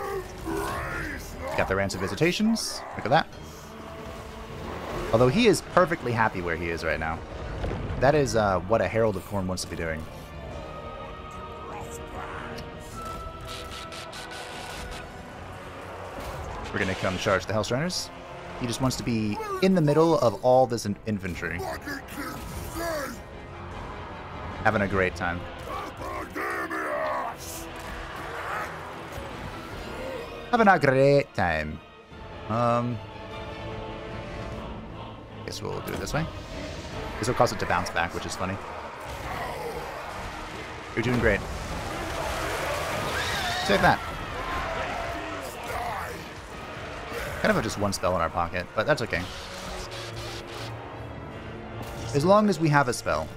Got the Rancid Visitations. Look at that. Although he is perfectly happy where he is right now. That is what a Herald of Khorne wants to be doing. We're going to come charge the Hellstriders. He just wants to be in the middle of all this infantry. Having a great time. Having a great time. Guess we'll do it this way. This will cause it to bounce back, which is funny. You're doing great. Take that. Kind of just one spell in our pocket, but that's okay. As long as we have a spell,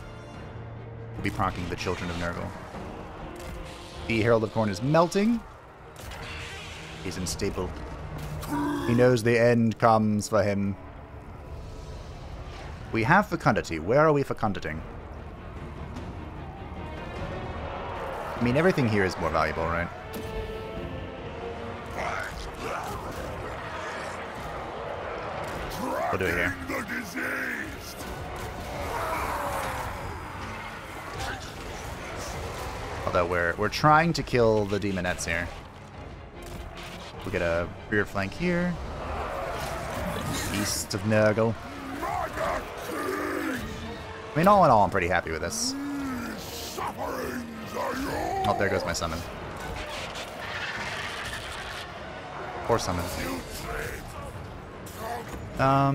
we'll be proccing the Children of Nurgle. The Herald of Khorne is melting. He's unstable. He knows the end comes for him. We have fecundity. Where are we fecundating? I mean, everything here is more valuable, right? We'll do it here. Although we're trying to kill the demonettes here. We'll get a rear flank here. East of Nurgle. I mean, all in all, I'm pretty happy with this. Oh, there goes my summon. Poor summon.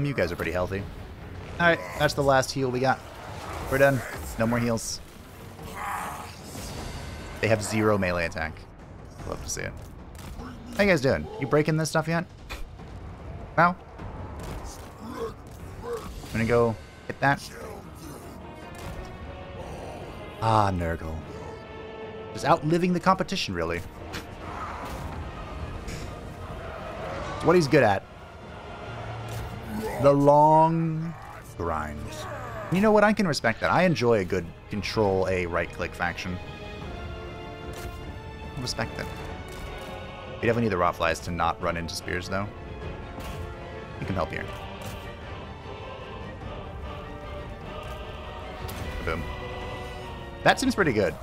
You guys are pretty healthy. Alright, that's the last heal we got. We're done. No more heals. They have 0 melee attack. Love to see it. How you guys doing? You breaking this stuff yet? No? I'm gonna go hit that. Ah, Nurgle. Just outliving the competition, really. It's what he's good at. The long grind. You know what? I can respect that. I enjoy a good control A right-click faction. I respect it. We definitely need the Rotflies to not run into spears, though. You can help here. Boom. That seems pretty good.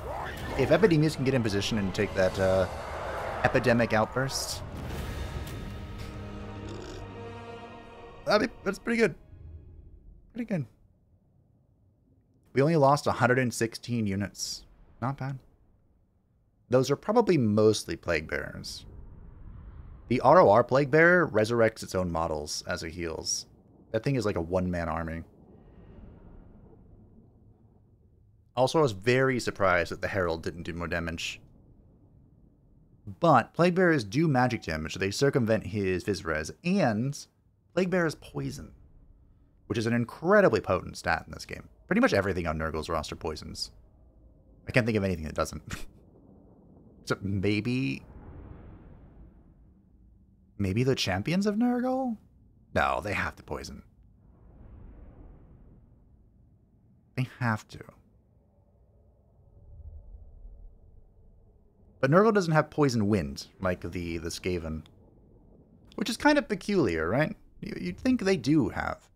If Epidemius can get in position and take that epidemic outburst, that's pretty good. Pretty good. We only lost 116 units. Not bad. Those are probably mostly Plague Bearers. The ROR Plague Bearer resurrects its own models as it heals. That thing is like a one-man army. Also, I was very surprised that the Herald didn't do more damage. But Plague Bearers do magic damage, so they circumvent his Vizrez, and Plague Bearers poison, which is an incredibly potent stat in this game. Pretty much everything on Nurgle's roster poisons. I can't think of anything that doesn't. Except maybe the champions of Nurgle? No, they have to poison. They have to. But Nurgle doesn't have poison wind like the Skaven. Which is kind of peculiar, right? You'd think they do have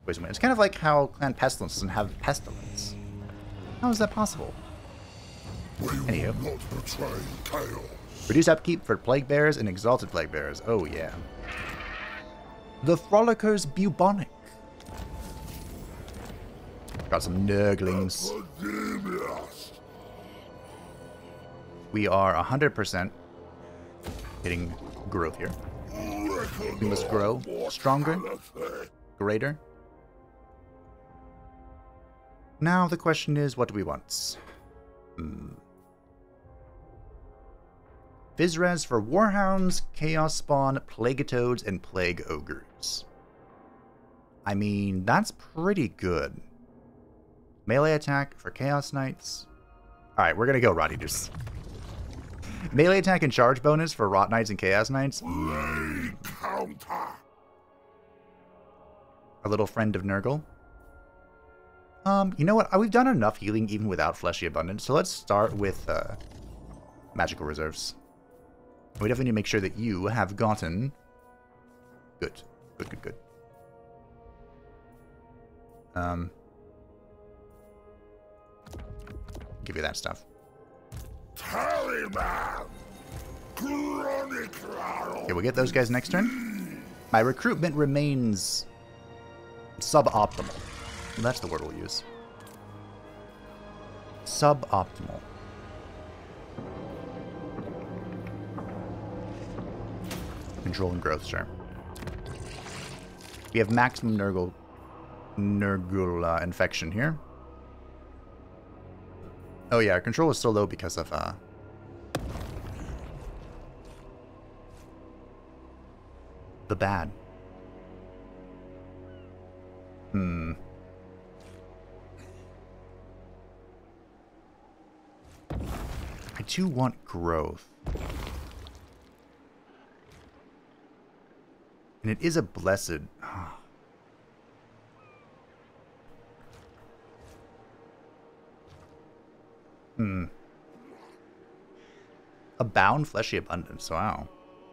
poison wind. It's kind of like how Clan Pestilence doesn't have Pestilence. How is that possible? Anywho. Reduce upkeep for Plague Bearers and Exalted Plague Bearers. Oh, yeah. The Frolickers Bubonic. Got some Nurglings. We are 100% hitting growth here. We must grow stronger, greater. Now the question is, what do we want? Vizrez for Warhounds, Chaos Spawn, Plaguetoads, and Plague Ogres. I mean, that's pretty good. Melee attack for Chaos Knights. Alright, we're gonna go Rot Eaters. Melee attack and charge bonus for Rot Knights and Chaos Knights. Counter. A little friend of Nurgle. You know what? We've done enough healing even without Fleshy Abundance, so let's start with magical reserves. We definitely need to make sure that you have gotten... Good. Good, good, good. Give you that stuff. Tallyman! Okay, we'll get those guys next turn. My recruitment remains suboptimal. That's the word we'll use. Suboptimal. Control and growth, sure. We have maximum Nurgle infection here. Oh yeah, our control is so low because of the bad. I do want growth. And it is a blessed... A bound fleshy abundance. Wow.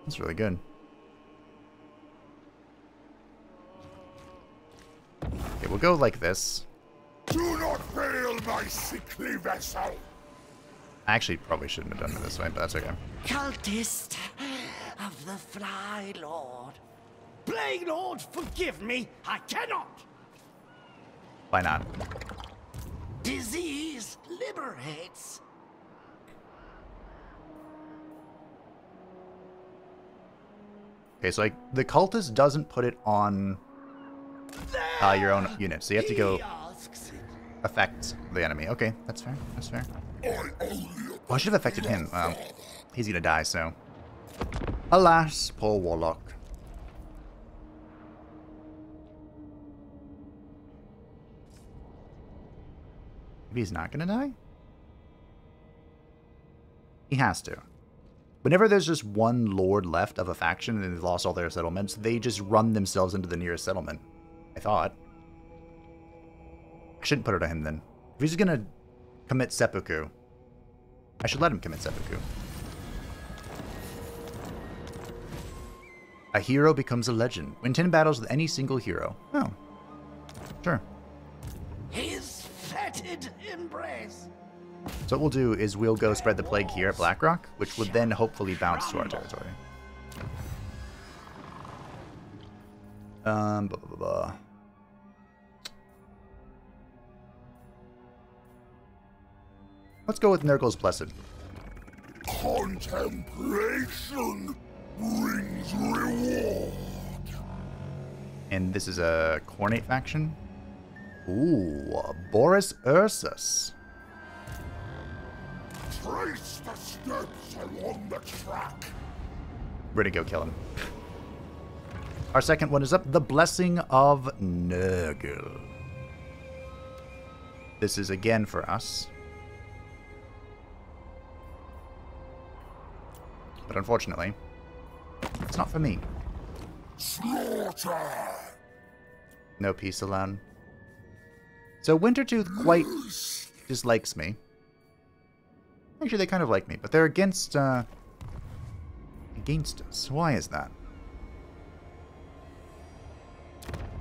That's really good. Okay, we'll go like this. Do not fail my sickly vessel. I actually probably shouldn't have done it this way, but that's okay. Cultist of the Fly Lord. Plague Lord, forgive me. I cannot. Why not? Disease liberates. Okay, so like the cultist doesn't put it on your own unit, so you have to go affect the enemy. Okay, that's fair. That's fair. Well, I should have affected him. He's gonna die, so. Alas, poor Warlock. Maybe he's not gonna die? He has to. Whenever there's just one lord left of a faction and they've lost all their settlements, they just run themselves into the nearest settlement. I thought. I shouldn't put it on him then. If he's gonna commit seppuku, I should let him commit seppuku. A hero becomes a legend. Win 10 battles with any single hero. Oh. Sure. His fetid embrace. So what we'll do is we'll go spread the plague here at Blackrock, which would then hopefully bounce to our territory. Blah, blah, blah, blah. Let's go with Nurgle's Blessed. Contemplation brings reward. And this is a Cornate faction. Ooh, Boris Ursus. Trace the steps along the track. We're gonna go kill him. Our second one is up. The Blessing of Nurgle. This is again for us. But unfortunately, it's not for me. Slaughter. No peace allowed. So Wintertooth quite dislikes me. Actually, they kind of like me, but they're against us. Why is that?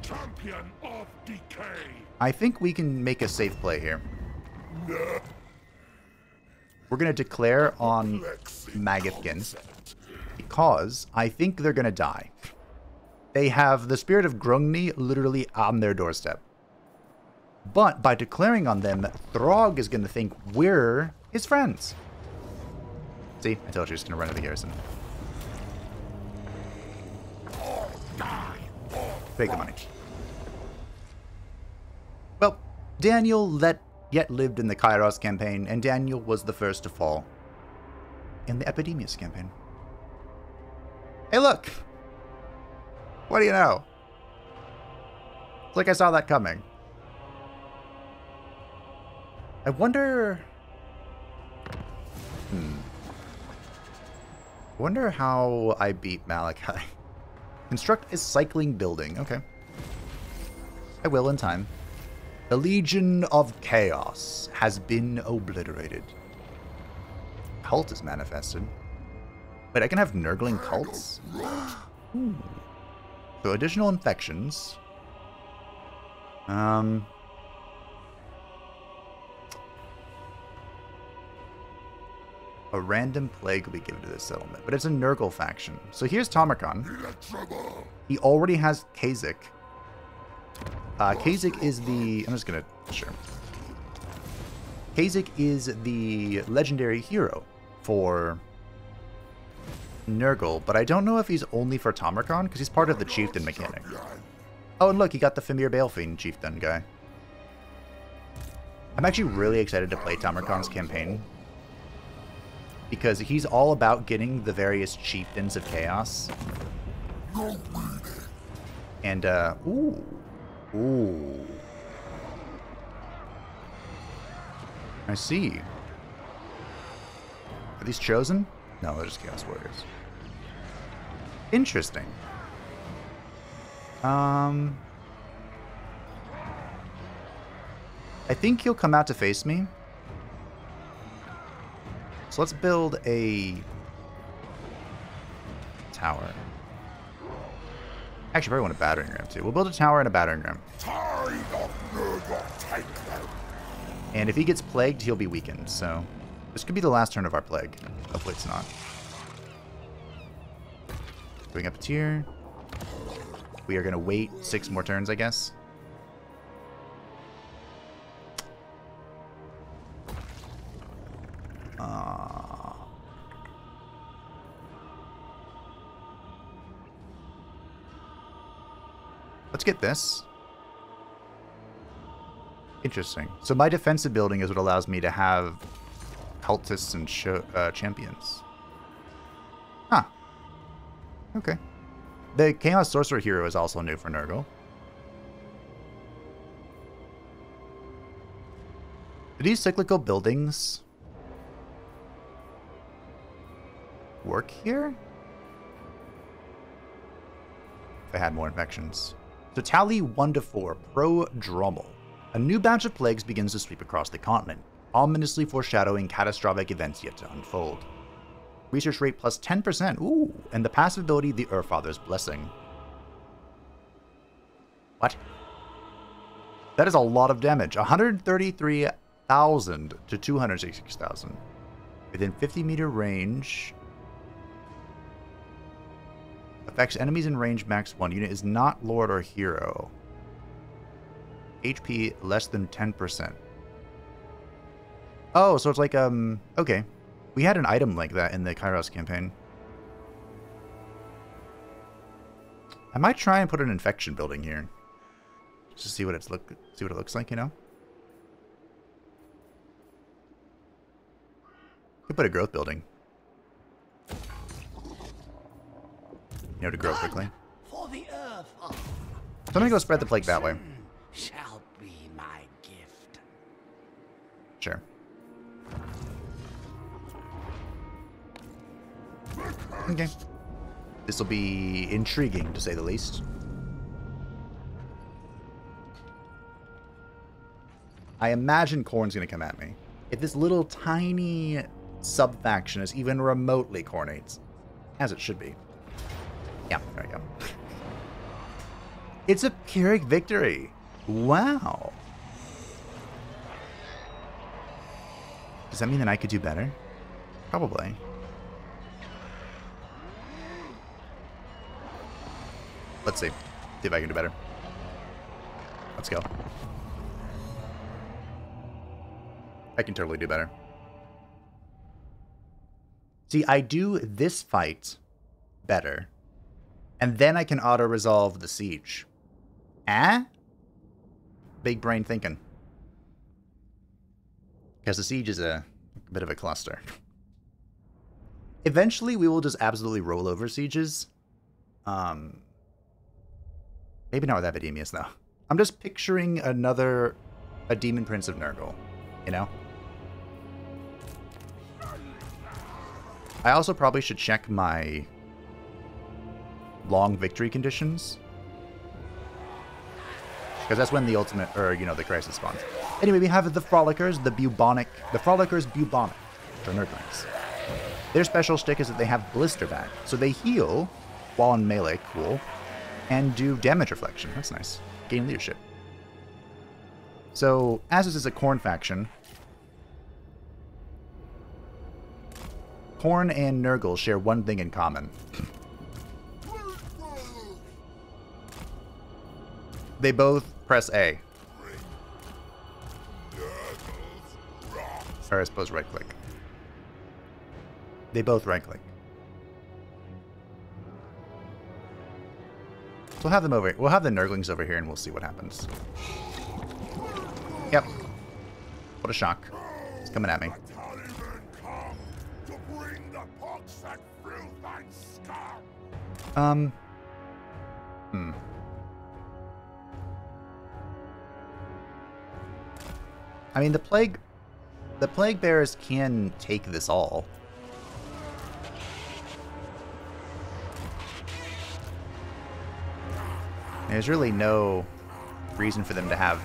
Champion of decay. I think we can make a safe play here. We're going to declare on Magithkin because I think they're going to die. They have the spirit of Grungni literally on their doorstep. But by declaring on them, Throg is going to think we're his friends. See, I told you he's going to run to the garrison. Take the money. Well, Daniel yet lived in the Kairos campaign, and Daniel was the first to fall in the Epidemius campaign. Hey, look! What do you know? It's like I saw that coming. I wonder... I wonder how I beat Malachi. Construct a cycling building. Okay. I will in time. The Legion of Chaos has been obliterated. cult is manifested. Wait, I can have Nurgling cults? Ooh. So additional infections. A random plague will be given to this settlement, but it's a Nurgle faction. So here's Tamarkan. He already has Kasich. Kasich is the... I'm just gonna... Sure. Kasich is the legendary hero for Nurgle, but I don't know if he's only for Tamarkan, because he's part of the chieftain mechanic. Oh, and look, he got the Famir Balefiend chieftain guy. I'm actually really excited to play Tamarkan's campaign, because he's all about getting the various chieftains of chaos. And, ooh. Ooh. I see. Are these chosen? No, they're just Chaos Warriors. Interesting. I think he'll come out to face me. So let's build a tower. Actually, probably want a battering ram too. We'll build a tower and a battering ram. And if he gets plagued, he'll be weakened. So this could be the last turn of our plague. Hopefully it's not. Going up a tier. We are going to wait 6 more turns, I guess. Let's get this. Interesting. So my defensive building is what allows me to have cultists and champions. Huh. Okay. The Chaos Sorcerer hero is also new for Nurgle. Do these cyclical buildings work here? If I had more infections. So Tally 1-4, Pro-Drommel. A new batch of plagues begins to sweep across the continent, ominously foreshadowing catastrophic events yet to unfold. Research rate plus 10%, ooh, and the passive ability, the Urfather's Blessing. What? That is a lot of damage. 133,000 to 266,000. Within 50-meter range. Affects enemies in range max 1. Unit is not Lord or Hero. HP less than 10%. Oh, so it's like, okay. We had an item like that in the Kairos campaign. I might try and put an infection building here. Just to see what it looks like, you know? Could put a growth building. You know, to grow quickly. For the earth. So I'm gonna go spread the plague that way. Shall be my gift. Sure. Okay. This will be intriguing, to say the least. I imagine Khorne's going to come at me. If this little tiny sub-faction is even remotely Khornates, as it should be. Yeah, there we go. It's a Pyrrhic victory. Wow. Does that mean that I could do better? Probably. Let's see. See if I can do better. Let's go. I can totally do better. See, I do this fight better. And then I can auto-resolve the siege. Eh? Big brain thinking. Because the siege is a bit of a cluster. Eventually, we will just absolutely roll over sieges. Maybe not with Epidemius, though. I'm just picturing a Demon Prince of Nurgle, you know? I also probably should check my long victory conditions. Because that's when the ultimate, or, you know, the crisis spawns. Anyway, we have the Frolickers, the Frolickers bubonic for Nurglings. Their special shtick is that they have Blister Back. So they heal while in melee, cool, and do damage reflection. That's nice. Gain leadership. So, as this is a Khorne faction, Khorne and Nurgle share one thing in common. They both press A. Or I suppose right click. They both right click. So we'll have them over. We'll have the Nurglings over here and we'll see what happens. Yep. What a shock. It's coming at me. I mean, the Plague Bearers can take this all. There's really no reason for them to have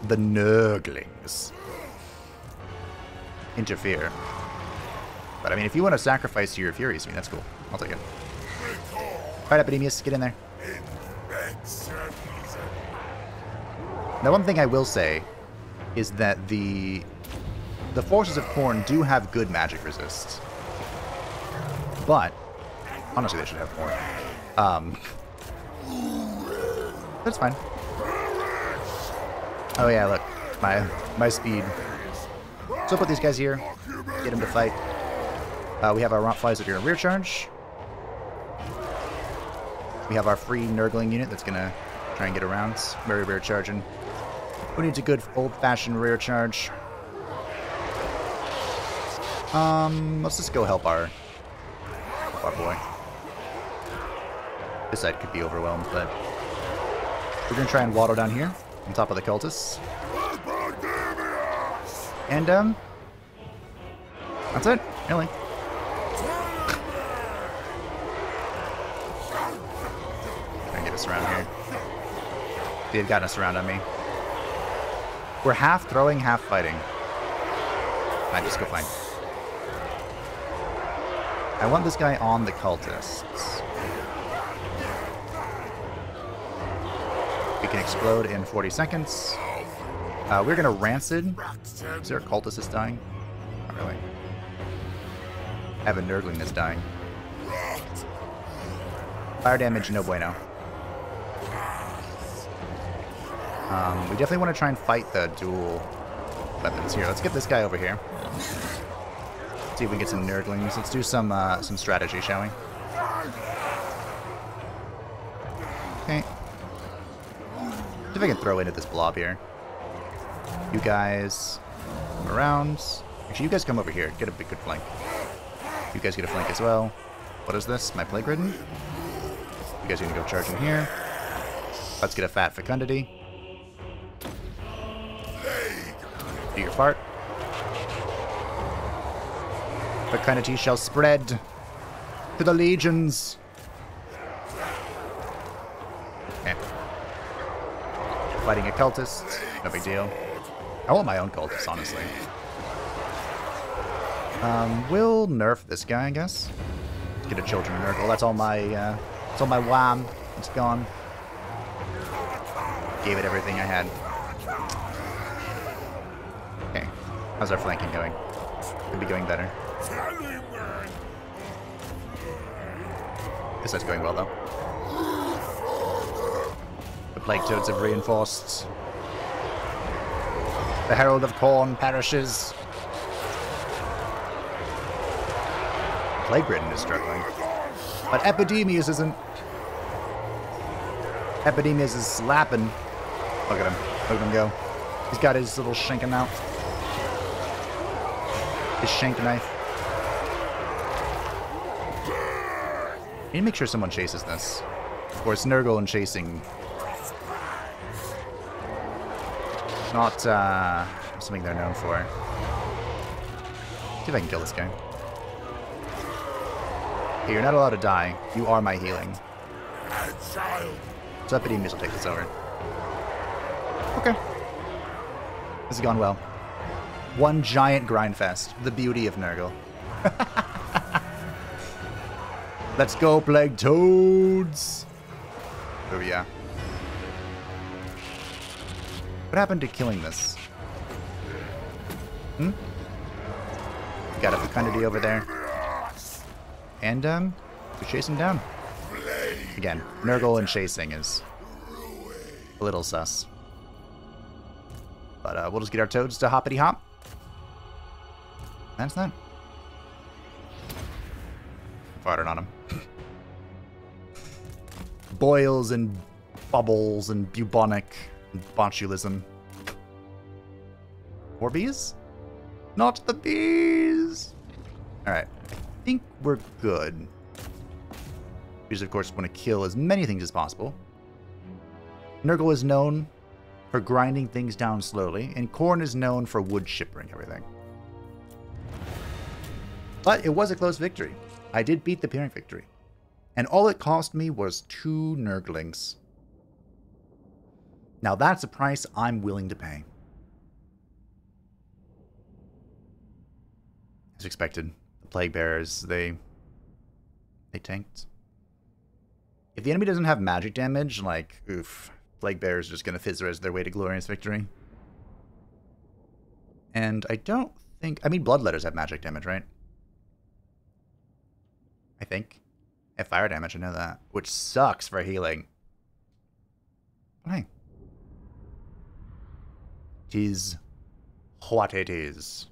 the Nurglings interfere. But I mean, if you want to sacrifice your Furies, I mean, that's cool. I'll take it. Alright, Epidemius, get in there. Now, one thing I will say is that the forces of Khorne do have good magic resists. But, honestly, they should have more. That's fine. Oh yeah, look. My speed. So I'll put these guys here. Get them to fight. We have our Rottweilers that are in rear charge. We have our free Nurgling unit that's gonna try and get around. Very rear charging. Who needs a good old-fashioned rear charge? Let's just go help our boy. This side could be overwhelmed, but we're gonna try and waddle down here on top of the cultists. And that's it, really. Try and get us around here. They've gotten us around on me. We're half throwing, half fighting. Fine, just go fight. I want this guy on the cultists. We can explode in 40 seconds. We're gonna Rancid. Is there a cultist that's dying? Not really. I have a Nurgling that's dying. Fire damage, no bueno. We definitely want to try and fight the dual weapons here. Let's get this guy over here. See if we can get some Nurglings. Let's do some strategy, shall we? Okay. See if I can throw into this blob here. You guys come around. Actually, you guys come over here. Get a good flank. You guys get a flank as well. What is this? My plague ridden? You guys are gonna go charging here. Let's get a fat fecundity. Do your fart. Fecundity shall spread to the legions. Okay. Fighting a cultist. No big deal. I want my own cultist, honestly. We'll nerf this guy, I guess. Get a Children Nurgle. That's all my wham. It's gone. Gave it everything I had. Okay. How's our flanking going? Could be going better. Guess that's going well, though. The Plague Toads have reinforced. The Herald of Khorne perishes. Plague Ridden is struggling. But Epidemius isn't. Epidemius is slapping. Look at him. Look at him go. He's got his little shanking out. His shank knife. I need to make sure someone chases this. Or it's Nurgle and chasing. Not something they're known for. See if I can kill this guy. Hey, you're not allowed to die. You are my healing. So Epidemius will take this over. Okay. This has gone well. One giant grind fest. The beauty of Nurgle. Let's go, Plague Toads! Oh, yeah. What happened to killing this? Hmm? Got a fecundity over there. And, we chase him down. Again, Nurgle and chasing is a little sus. But, we'll just get our toads to hoppity hop. That's that. Fired on him. Boils and bubbles and bubonic and botulism. More bees? Not the bees! Alright. I think we're good. We just, of course, want to kill as many things as possible. Nurgle is known for grinding things down slowly, and Khorne is known for wood shippering everything. But it was a close victory. I did beat the Pyrrhic victory. And all it cost me was 2 Nurglings. Now that's a price I'm willing to pay. As expected, the Plague Bearers, they tanked. If the enemy doesn't have magic damage, like, oof, Plague Bearers are just going to fizz their way to glorious victory. And I don't think... I mean, Bloodletters have magic damage, right? I think. They have fire damage, I know that. Which sucks for healing. But hey. It is what it is.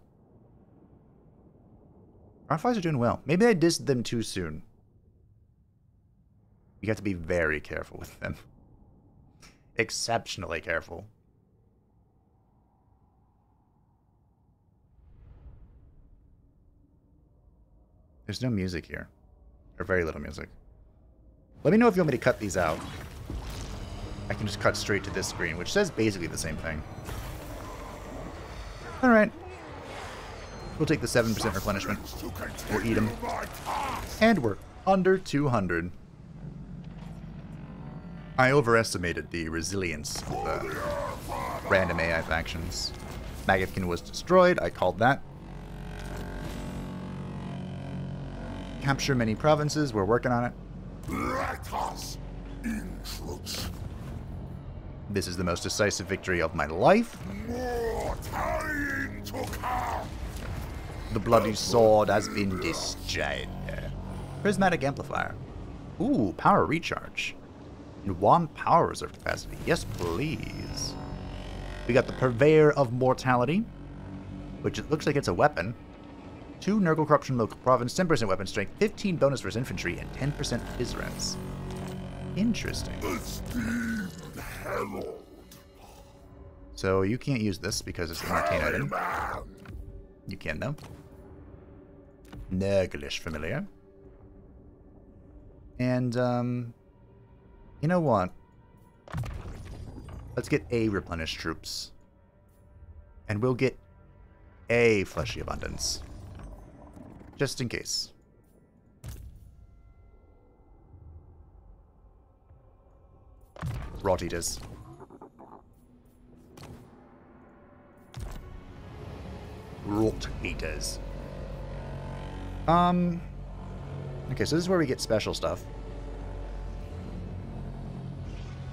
Our flies are doing well. Maybe I dissed them too soon. You have to be very careful with them. Exceptionally careful. There's no music here. Or very little music. Let me know if you want me to cut these out. I can just cut straight to this screen, which says basically the same thing. Alright. We'll take the 7% replenishment. We'll eat them. And we're under 200. I overestimated the resilience of random AI factions. Magifkin was destroyed. I called that. Capture many provinces. We're working on it. Let us intrude. This is the most decisive victory of my life. More tallying to come. The bloody sword has been discharged. Prismatic amplifier. Ooh, power recharge. And 1 power reserve capacity. Yes, please. We got the Purveyor of Mortality, which it looks like it's a weapon. 2 Nurgle Corruption Local Province, 10% weapon strength, 15 bonus versus infantry, and 10% phys rents. Interesting. So you can't use this because it's an arcane item. You can though. Nurglish familiar. And you know what? Let's get a replenished troops. And we'll get a fleshy abundance. Just in case. Rot eaters. Rot eaters. Okay, so this is where we get special stuff.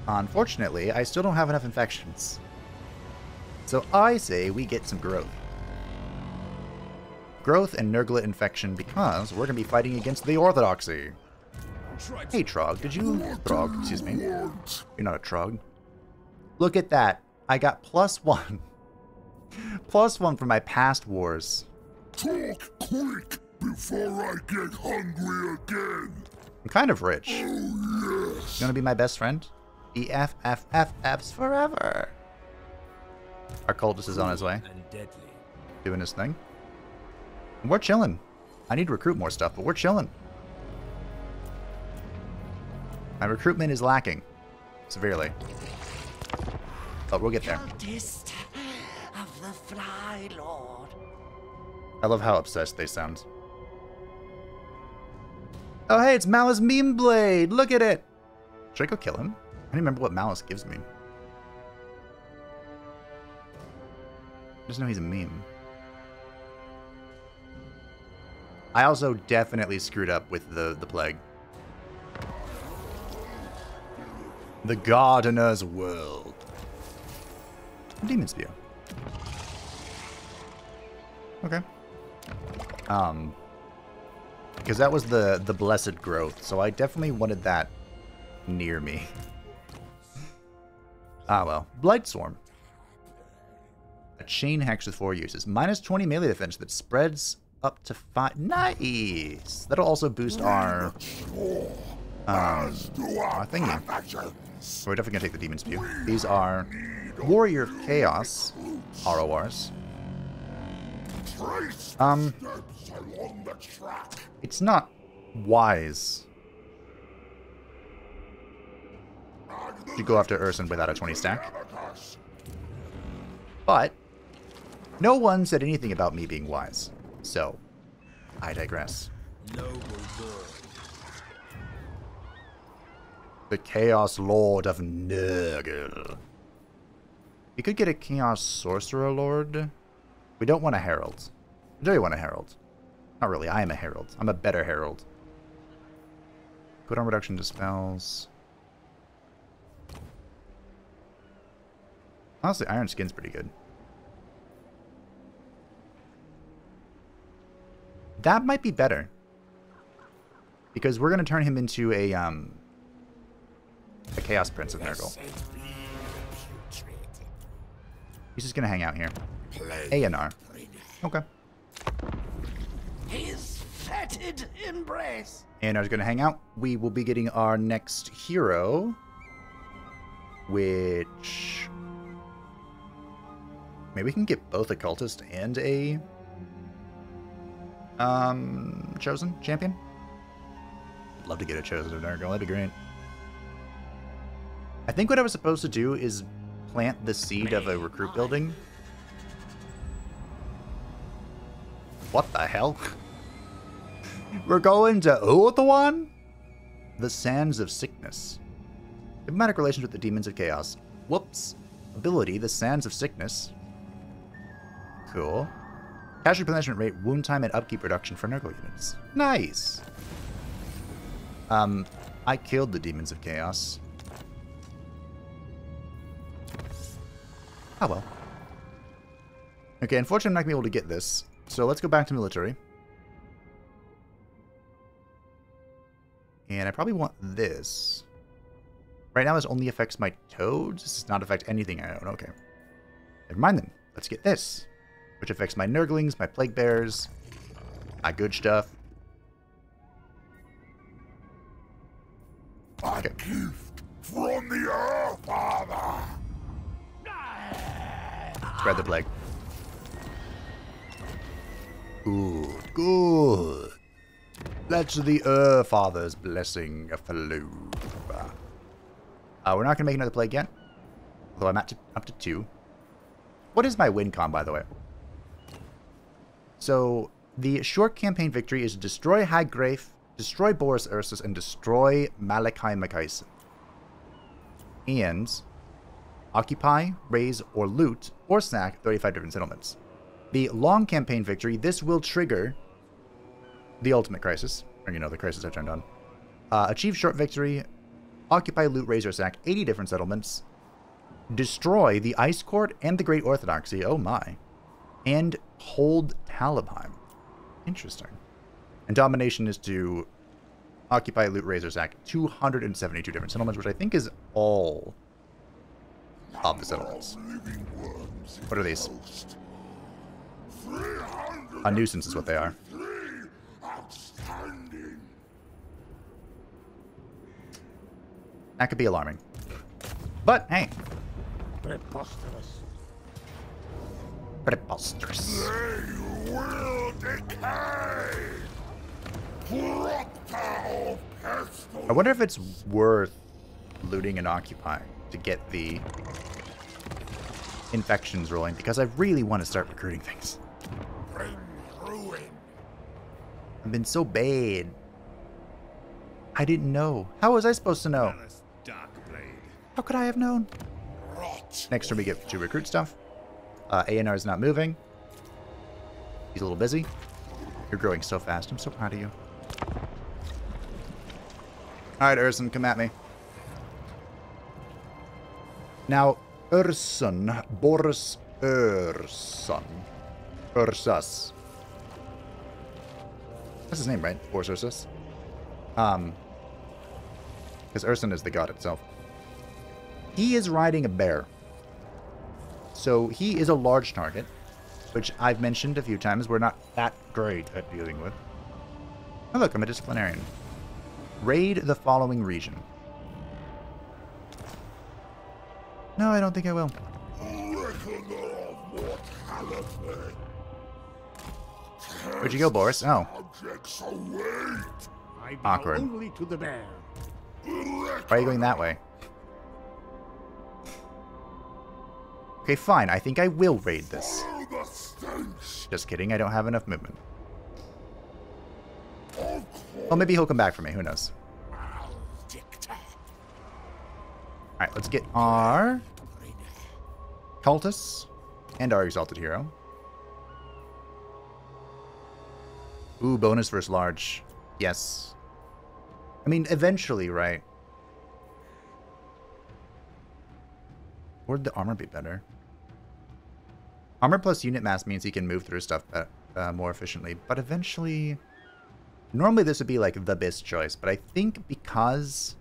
Unfortunately, I still don't have enough infections. So I say we get some growth. Growth and Nurgle infection because we're going to be fighting against the Orthodoxy. Hey, Trog, did you... Throg, excuse me. You're not a Trog. Look at that. I got +1. +1 for my past wars. Talk quick before I get hungry again. I'm kind of rich. Oh, yes. You want to be my best friend? BFFFFs forever. Our cultist is on his way. Doing his thing. And we're chilling. I need to recruit more stuff, but we're chilling. My recruitment is lacking. Severely. But we'll get there. Cultist of the Fly Lord. I love how obsessed they sound. Oh hey, it's Malice Meme Blade! Look at it! Should I go kill him? I don't remember what Malice gives me. I just know he's a meme. I also definitely screwed up with the plague. The Gardener's World. Demon Spear. Okay. Because that was the Blessed Growth, so I definitely wanted that near me. Ah well. Blightstorm. A chain hex with 4 uses. Minus 20 melee defense that spreads up to 5. Nice! That'll also boost our thingy. We're definitely gonna take the Demon Spew. These are Warrior of Chaos RORs. It's not wise to go after Urson without a 20 stack. But no one said anything about me being wise, so I digress. The Chaos Lord of Nurgle. We could get a Chaos Sorcerer Lord. We don't want a Herald. Do we want a Herald? Not really, I am a Herald. I'm a better Herald. Cooldown reduction to spells. Honestly, Iron Skin's pretty good. That might be better. Because we're going to turn him into a Chaos Prince of Nurgle. He's just going to hang out here. A&R. Okay. His fetid embrace. A&R's going to hang out. We will be getting our next hero. Which... maybe we can get both a Cultist and a... Chosen Champion? I'd love to get a Chosen of Nurgle. That'd be great. I think what I was supposed to do is plant the seed of a recruit building. What the hell? We're going to Ulthuan? The Sands of Sickness. Diplomatic relations with the Demons of Chaos. Whoops. Ability, the Sands of Sickness. Cool. Cash replenishment rate, wound time, and upkeep reduction for Nurgle units. Nice! I killed the Demons of Chaos. Oh well. Okay, unfortunately I'm not going to be able to get this. So let's go back to military. And I probably want this. Right now this only affects my toads. This does not affect anything I own. Okay. Never mind then. Let's get this. Which affects my Nurglings, my Plague Bears, my good stuff. A gift from the Earth, Father. Spread the plague. Good, good. Let the Father's blessing flow. We're not going to make another plague yet. Although I'm up to 2. What is my win con, by the way? So, the short campaign victory is destroy Haggrafe, destroy Boris Ursus, and destroy Malachi Macaisen. And occupy, raise, or loot, or sack 35 different settlements. The long campaign victory, this will trigger the ultimate crisis, or the crisis I've turned on. Achieve short victory, occupy, loot, raise, or sack 80 different settlements, destroy the Ice Court and the Great Orthodoxy, oh my, and hold Tallyman. Interesting. And domination is to occupy, loot, raise, or sack 272 different settlements, which I think is all of the settlements. What are these? A nuisance is what they are. That could be alarming. But, hey. Preposterous. Preposterous. They will decay. Proctor of Pestilent. I wonder if it's worth looting and occupying to get the infections rolling, because I really want to start recruiting things. Bring ruin. I've been so bad. I didn't know. How was I supposed to know? How could I have known? Rot. Next turn we get to recruit stuff. A&R is not moving. He's a little busy. You're growing so fast. I'm so proud of you. Alright, Urson, come at me. Now, Ursun, Boris Ursun, Ursus. That's his name, right? Boris Ursus? Because Ursun is the god itself. He is riding a bear. So he is a large target, which I've mentioned a few times we're not that great at dealing with. Oh look, I'm a disciplinarian. Raid the following region. No, I don't think I will. Where'd you go, Boris? Oh. Awkward. Only to the bear. Why are you going that way? Okay, fine. I think I will raid this. Just kidding. I don't have enough movement. Well, maybe he'll come back for me. Who knows? Alright, let's get our cultists and our exalted hero. Ooh, bonus versus large. Yes. I mean, eventually, right? Would the armor be better? Armor plus unit mass means he can move through stuff more efficiently, but eventually... Normally this would be like the best choice, but I think because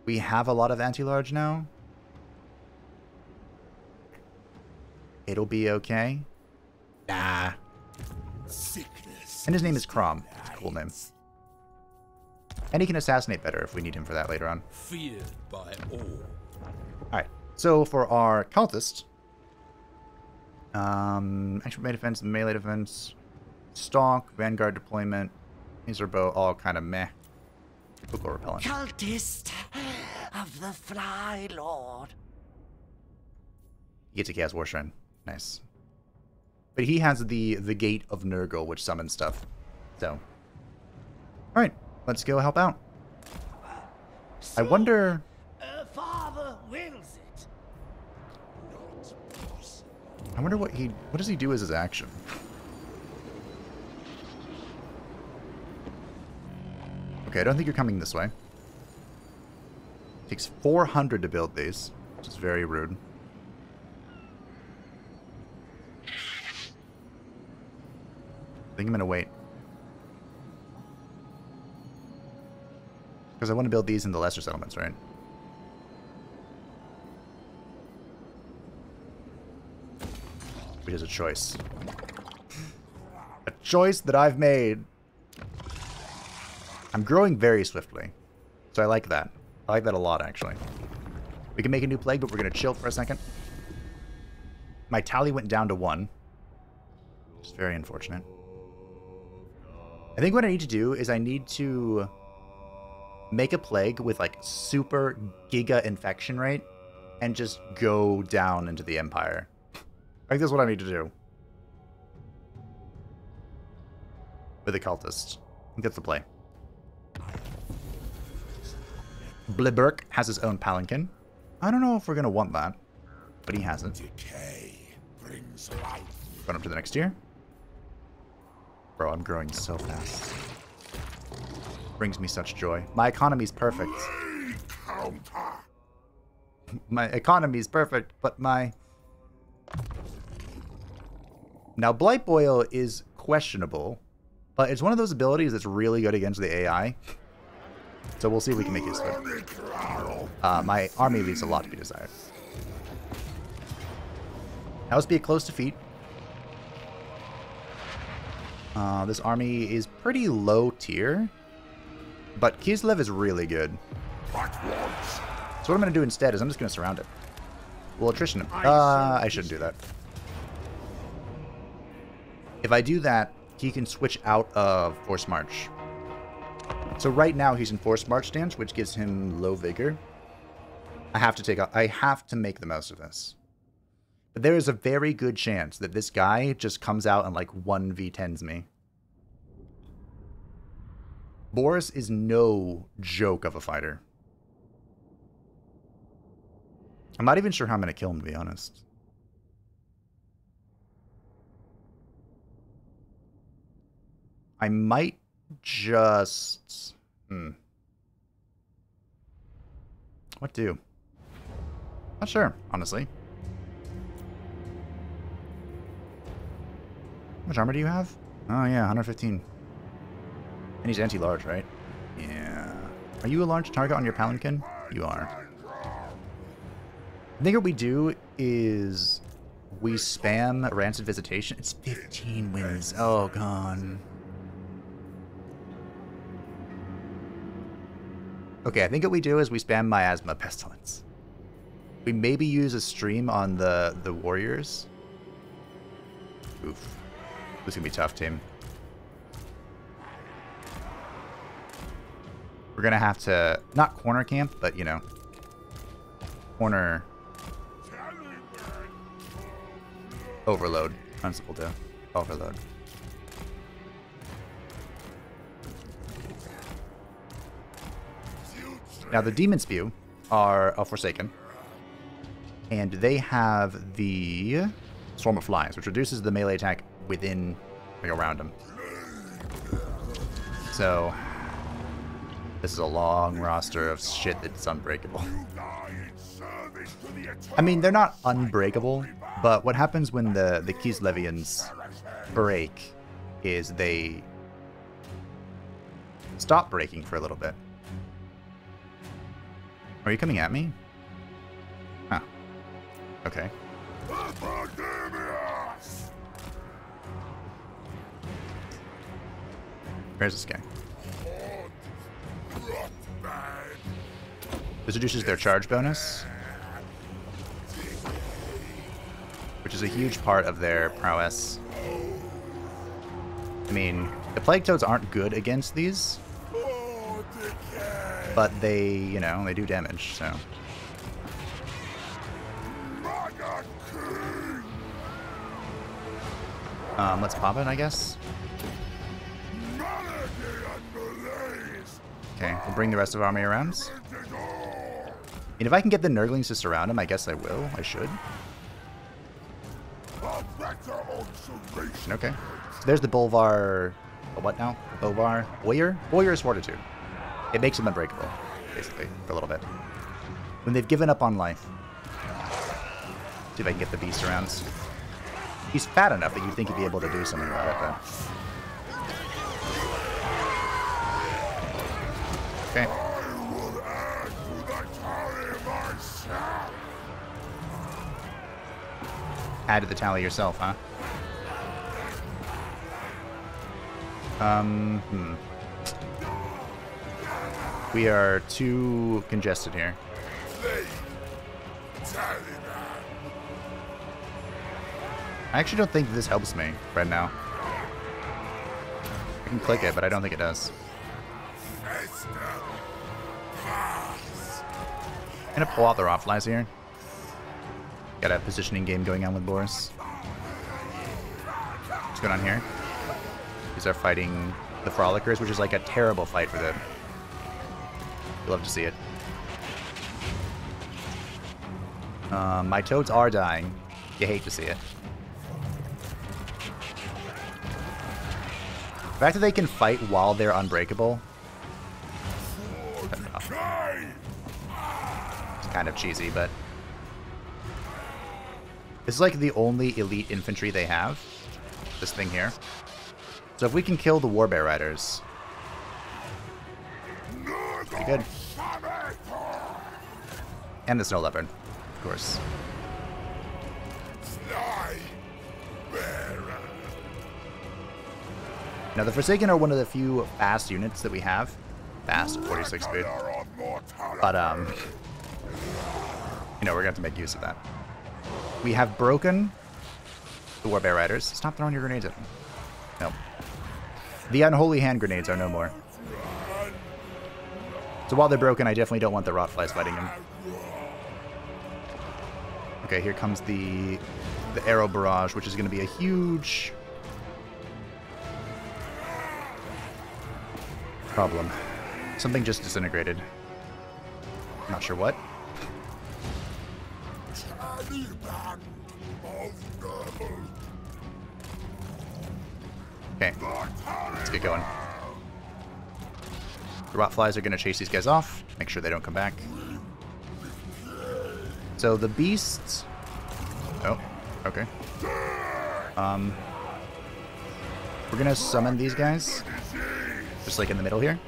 we have a lot of anti-large now, it'll be okay. Nah. And his name is Crom. It's a cool name. And he can assassinate better if we need him for that later on. Feared by all. Alright, so for our cultist, extra melee defense, melee defense, stalk, vanguard deployment, laser bow, all kind of meh. Typical repellent. Cultist of the Fly Lord. He gets a Chaos War Shrine. Nice. But he has the Gate of Nurgle, which summons stuff. So. Alright, let's go help out. I wonder... Father wills it. I wonder what does he do as his action? Okay, I don't think you're coming this way. Takes 400 to build these, which is very rude. I think I'm gonna wait. Because I want to build these in the lesser settlements, right? Which is a choice. A choice that I've made. I'm growing very swiftly. So I like that. I like that a lot, actually. We can make a new plague, but we're going to chill for a second. My tally went down to 1. Which is very unfortunate. I think what I need to do is I need to make a plague with, like, super giga infection rate and just go down into the Empire. I think that's what I need to do. With a cultist. I think that's the play. Bliburk has his own palanquin. I don't know if we're going to want that. But he hasn't. Decay brings life. Run up to the next tier. Bro, I'm growing so fast. Brings me such joy. My economy's perfect. My economy's perfect, but my... Now, Blight Boil is questionable, but it's one of those abilities that's really good against the AI. So we'll see if we can make use of it. My army leaves a lot to be desired. That must be a close defeat. This army is pretty low tier, but Kislev is really good. So what I'm going to do instead is I'm just going to surround it. We'll attrition him. I shouldn't do that. If I do that, he can switch out of Force March. So right now he's in Force March stance, which gives him low vigor. I have to make the most of this. But there is a very good chance that this guy just comes out and like 1v10s me. Boris is no joke of a fighter. I'm not even sure how I'm going to kill him, to be honest. I might just... What do? Not sure, honestly. How much armor do you have? Oh yeah, 115. And he's anti-large, right? Yeah. Are you a large target on your palanquin? You are. I think what we do is we spam Rancid Visitation. It's 15 wins. Oh, God. Okay, I think what we do is we spam Miasma Pestilence. We maybe use a stream on the warriors. Oof. This is going to be tough, team. We're going to have to, not corner camp, but, you know, corner overload. Principle do. Overload. Now, the Demon Spew are a Forsaken, and they have the Swarm of Flies, which reduces the melee attack within, like, around them. So, this is a long roster of shit that's unbreakable. I mean, they're not unbreakable, but what happens when the Kislevians break is they stop breaking for a little bit. Are you coming at me? Huh. Okay. Where's this guy? This reduces their charge bonus, which is a huge part of their prowess. I mean, the Plague Toads aren't good against these, but they, you know, they do damage, so. Let's pop it, I guess. Okay, we'll bring the rest of our army around. And if I can get the Nurglings to surround him, I guess I will. I should. Okay. So there's the Bolvar. What now? Bolvar? Warrior? Warrior's Fortitude. It makes him unbreakable, basically, for a little bit. When they've given up on life. See if I can get the beast around. He's fat enough that you'd think he'd be able to do something about it, but. Okay. Add to the tally yourself, huh? We are too congested here. I actually don't think this helps me right now. I can click it, but I don't think it does. I'm gonna pull out the Rot Flies here. Got a positioning game going on with Boris. What's going on here? These are fighting the Frolickers, which is like a terrible fight for them. You'll love to see it. My toads are dying. You hate to see it. The fact that they can fight while they're unbreakable. It's kind of cheesy, but this is like the only elite infantry they have. This thing here. So if we can kill the Warbear Riders, pretty good. And the Snow Leopard, of course. Now the Forsaken are one of the few fast units that we have. Fast at 46 speed. But you know, we're gonna have to make use of that. We have broken the Warbear Riders. Stop throwing your grenades at them. Nope. The Unholy hand grenades are no more. So while they're broken, I definitely don't want the Rot Flies fighting them. Okay, here comes the Arrow Barrage, which is going to be a huge problem. Something just disintegrated. Not sure what. Okay, let's get going. The Rot Flies are going to chase these guys off, make sure they don't come back. So the beasts... Oh, okay. We're gonna summon these guys. Just like in the middle here.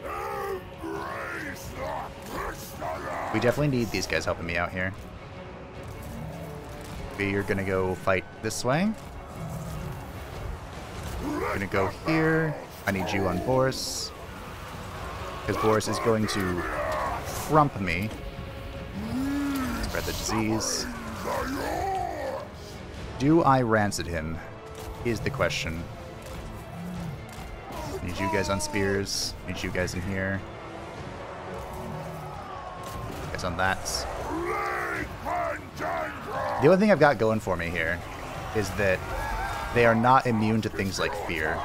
We definitely need these guys helping me out here. We're gonna go fight this way. We're gonna go here. I need you on Boris. Because Boris is going to frump me. Spread the disease. Do I rancid him? Is the question. Need you guys on spears. Need you guys in here. Guys on that. The only thing I've got going for me here is that they are not immune to things like fear.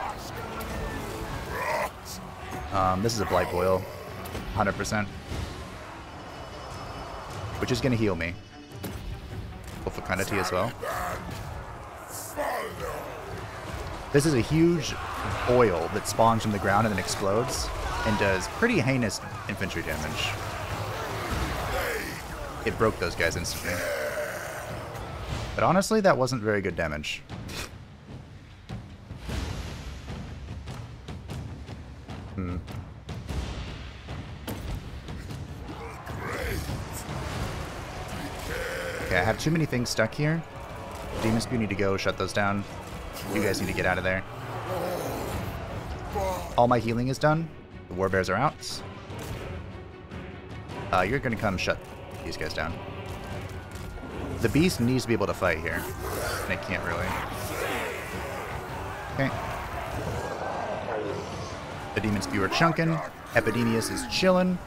This is a Blight Boil, 100%. Which is going to heal me. Full fecundity as well. This is a huge oil that spawns from the ground and then explodes and does pretty heinous infantry damage. It broke those guys instantly. But honestly, that wasn't very good damage. Okay, I have too many things stuck here. Demon Spew need to go shut those down. You guys need to get out of there. All my healing is done. The Warbears are out. You're gonna come shut these guys down. The beast needs to be able to fight here. And it can't really. Okay. The Demon Spew are chunking. Epidemius is chilling.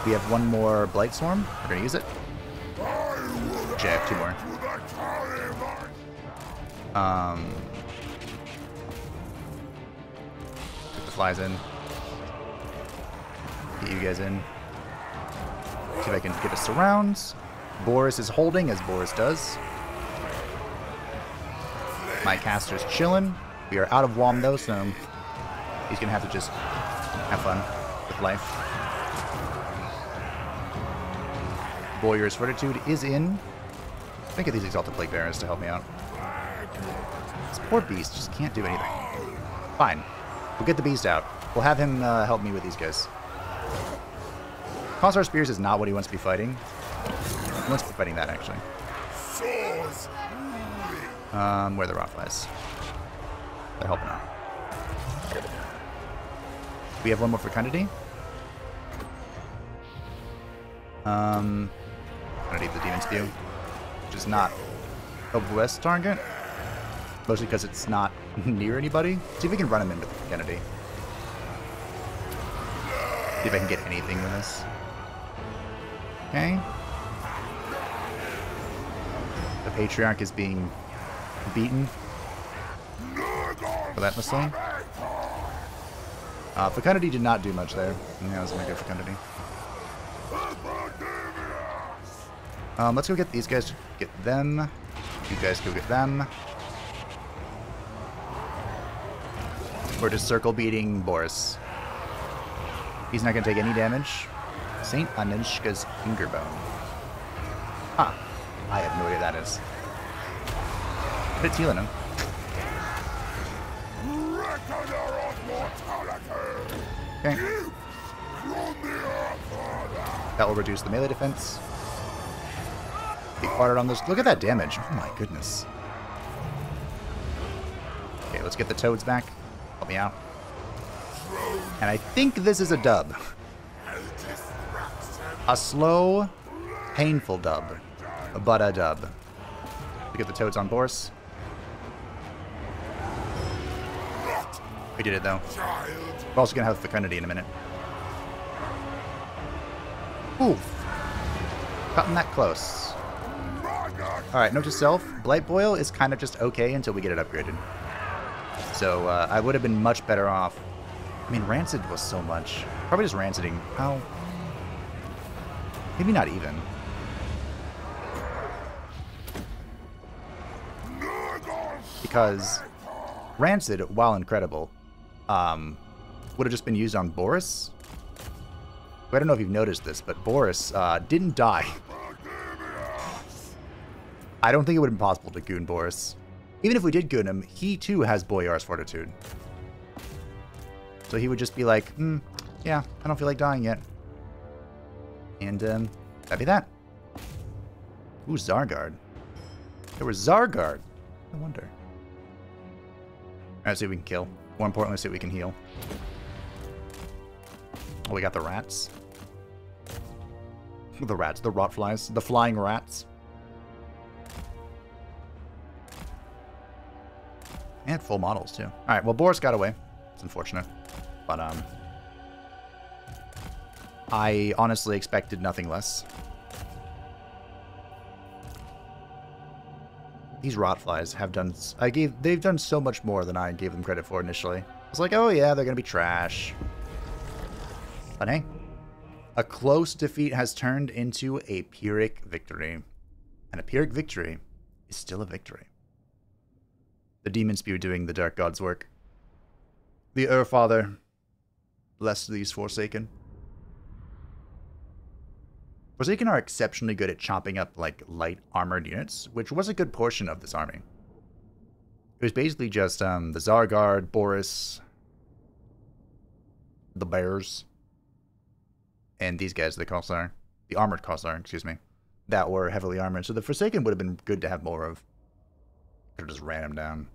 We have one more Blight Swarm. We're gonna use it. Okay, I have two more. Put the flies in. Get you guys in. See if I can get us surrounds. Boris is holding, as Boris does. My caster's chilling. We are out of Wom though, so he's gonna have to just have fun with life. Boyer's Fortitude is in. I think of these Exalted Plague Bearers to help me out. This poor beast just can't do anything. Fine. We'll get the beast out. We'll have him help me with these guys. Crosshair Spears is not what he wants to be fighting. He wants to be fighting that, actually. Where are the Rottflies? They're helping out. We have one more fecundity. I'm gonna need the Demon Spew, which is not a West target. Mostly because it's not near anybody. See if we can run him into the fecundity. See if I can get anything with this. Okay. The Patriarch is being beaten relentlessly. Fecundity did not do much there. Yeah, that was a good Fecundity. Let's go get these guys to get them. You guys go get them. We're just circle beating Boris. He's not going to take any damage. St. Anishka's Fingerbone. Huh. I have no idea what that is. But it's healing him. Okay. That will reduce the melee defense. Be quartered on this. Look at that damage. Oh my goodness. Okay, let's get the toads back. Help me out. And I think this is a dub. A slow, painful dub. But a dub. We get the toads on Boris. We did it though. We're also gonna have Fecundity in a minute. Oof. Cutting that close. Alright, note to self, Blight Boil is kind of just okay until we get it upgraded. So, I would have been much better off. I mean, Rancid was so much. Probably just Ranciding. How? Maybe not even. Because Rancid, while incredible, would have just been used on Boris. I don't know if you've noticed this, but Boris didn't die I don't think it would have been possible to goon Boris. Even if we did goon him, he too has Boyar's Fortitude. So he would just be like, yeah, I don't feel like dying yet. And that'd be that. Ooh, Zargard. There was Zargard. No wonder. Alright, see what we can kill. More importantly, see what we can heal. Oh, we got the rats. The rats, the rotflies, the flying rats. And full models, too. Alright, well, Boris got away. It's unfortunate. But, I honestly expected nothing less. These rotflies have done... they've done so much more than I gave them credit for initially. I was like, oh yeah, they're gonna be trash. But hey, a close defeat has turned into a Pyrrhic victory. And a Pyrrhic victory is still a victory. The demon spew doing the dark god's work. The Father, bless these Forsaken. Forsaken are exceptionally good at chopping up like light armored units, which was a good portion of this army. It was basically just the Zargard, Boris, the Bears, and these guys, the Godslayer, the armored Godslayer, excuse me, that were heavily armored. So the Forsaken would have been good to have more of. Could have just ran them down.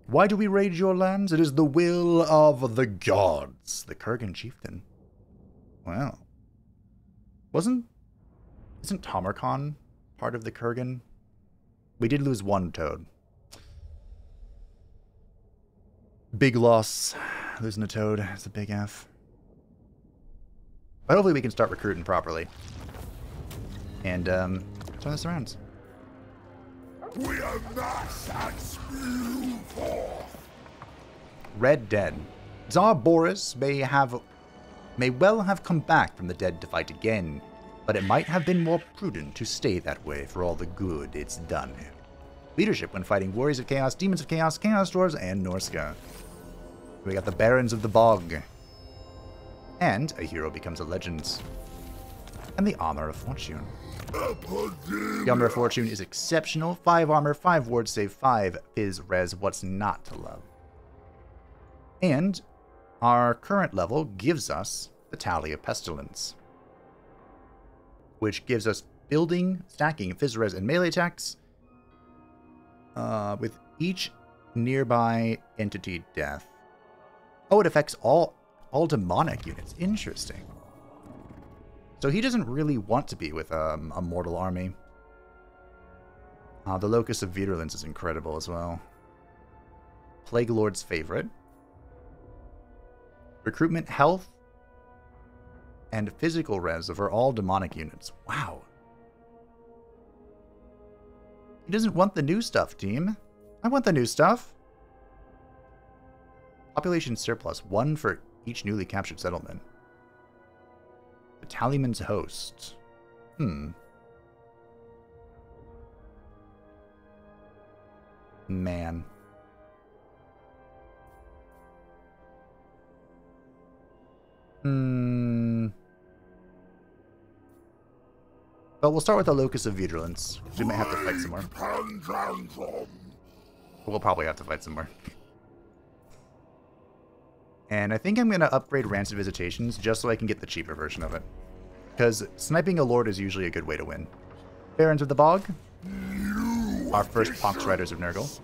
Why do we raid your lands? It is the will of the gods. The Kurgan chieftain. Well. Isn't Tamarkhan part of the Kurgan? We did lose one toad. Big loss. Losing a toad is a big F. But hopefully we can start recruiting properly. And, turn this around. We amass and spew forth. Red Dead. Tsar Boris may well have come back from the dead to fight again, but it might have been more prudent to stay that way for all the good it's done. Leadership when fighting Warriors of Chaos, Demons of Chaos, Chaos Dwarves, and Norska. We got the Barons of the Bog. And a hero becomes a legend. And the Armor of Fortune. The Armor of Fortune is exceptional. 5 armor, 5 ward save, 5 phys res. What's not to love? And our current level gives us the Tally of Pestilence, which gives us building, stacking, phys res, and melee attacks with each nearby entity death. Oh, it affects all demonic units. Interesting. So he doesn't really want to be with a mortal army. The Locus of Virulence is incredible as well. Plague Lord's favorite. Recruitment health and physical res over all demonic units. Wow. He doesn't want the new stuff, team. I want the new stuff. Population surplus, 1 for each newly captured settlement. The Tallyman's host. Man. But we'll start with the Locus of Virulence. We might have to fight some more. We'll probably have to fight some more. And I think I'm going to upgrade Rancid Visitations just so I can get the cheaper version of it. Because sniping a lord is usually a good way to win. Barons of the Bog. Our first Pox Riders of Nurgle.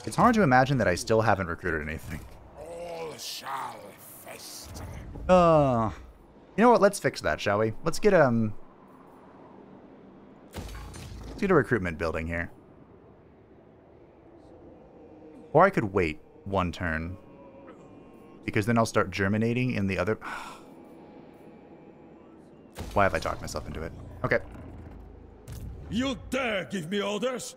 It's hard to imagine that I still haven't recruited anything. All shall fester. You know what? Let's fix that, shall we? Let's get a recruitment building here. Or I could wait one turn, because then I'll start germinating in the other... Why have I talked myself into it? Okay. You dare give me orders?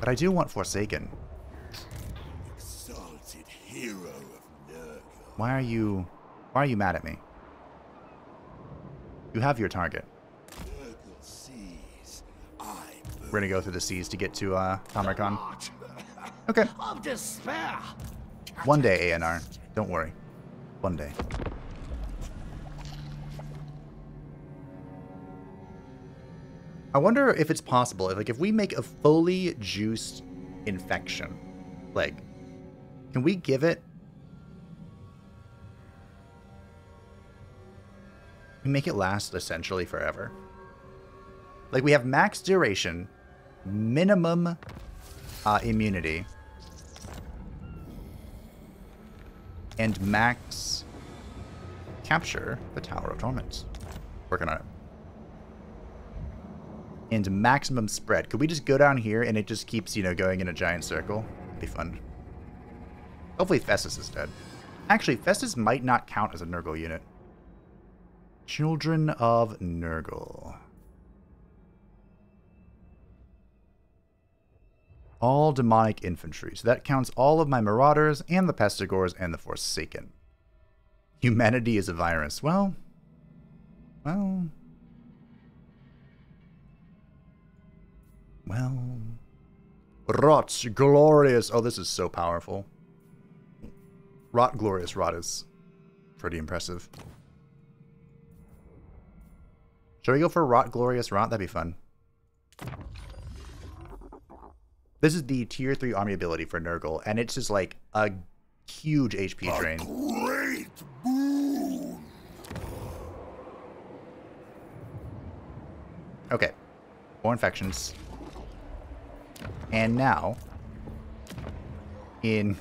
But I do want Forsaken. Exalted hero of Nurgle. Why are you mad at me? You have your target. Nurgle seas. We're gonna go through the seas to get to Tamarkhan. Okay. Of despair. One day, ANR. Don't worry. One day. I wonder if it's possible, if we make a fully juiced infection plague, can we give it... We make it last essentially forever. Like, we have max duration, minimum immunity, and max capture the Tower of Torment. Working on it. And maximum spread. Could we just go down here and it just keeps, you know, going in a giant circle? It'd be fun. Hopefully Festus is dead. Actually, Festus might not count as a Nurgle unit. Children of Nurgle. All demonic infantry. So that counts all of my Marauders and the Pestigors and the Forsaken. Humanity is a virus. Well... Rot Glorious. Oh, this is so powerful. Rot Glorious Rot is pretty impressive. Shall we go for Rot Glorious Rot? That'd be fun. This is the tier 3 army ability for Nurgle, and it's just like a huge HP drain. Great boon. Okay. 4 infections. And now, in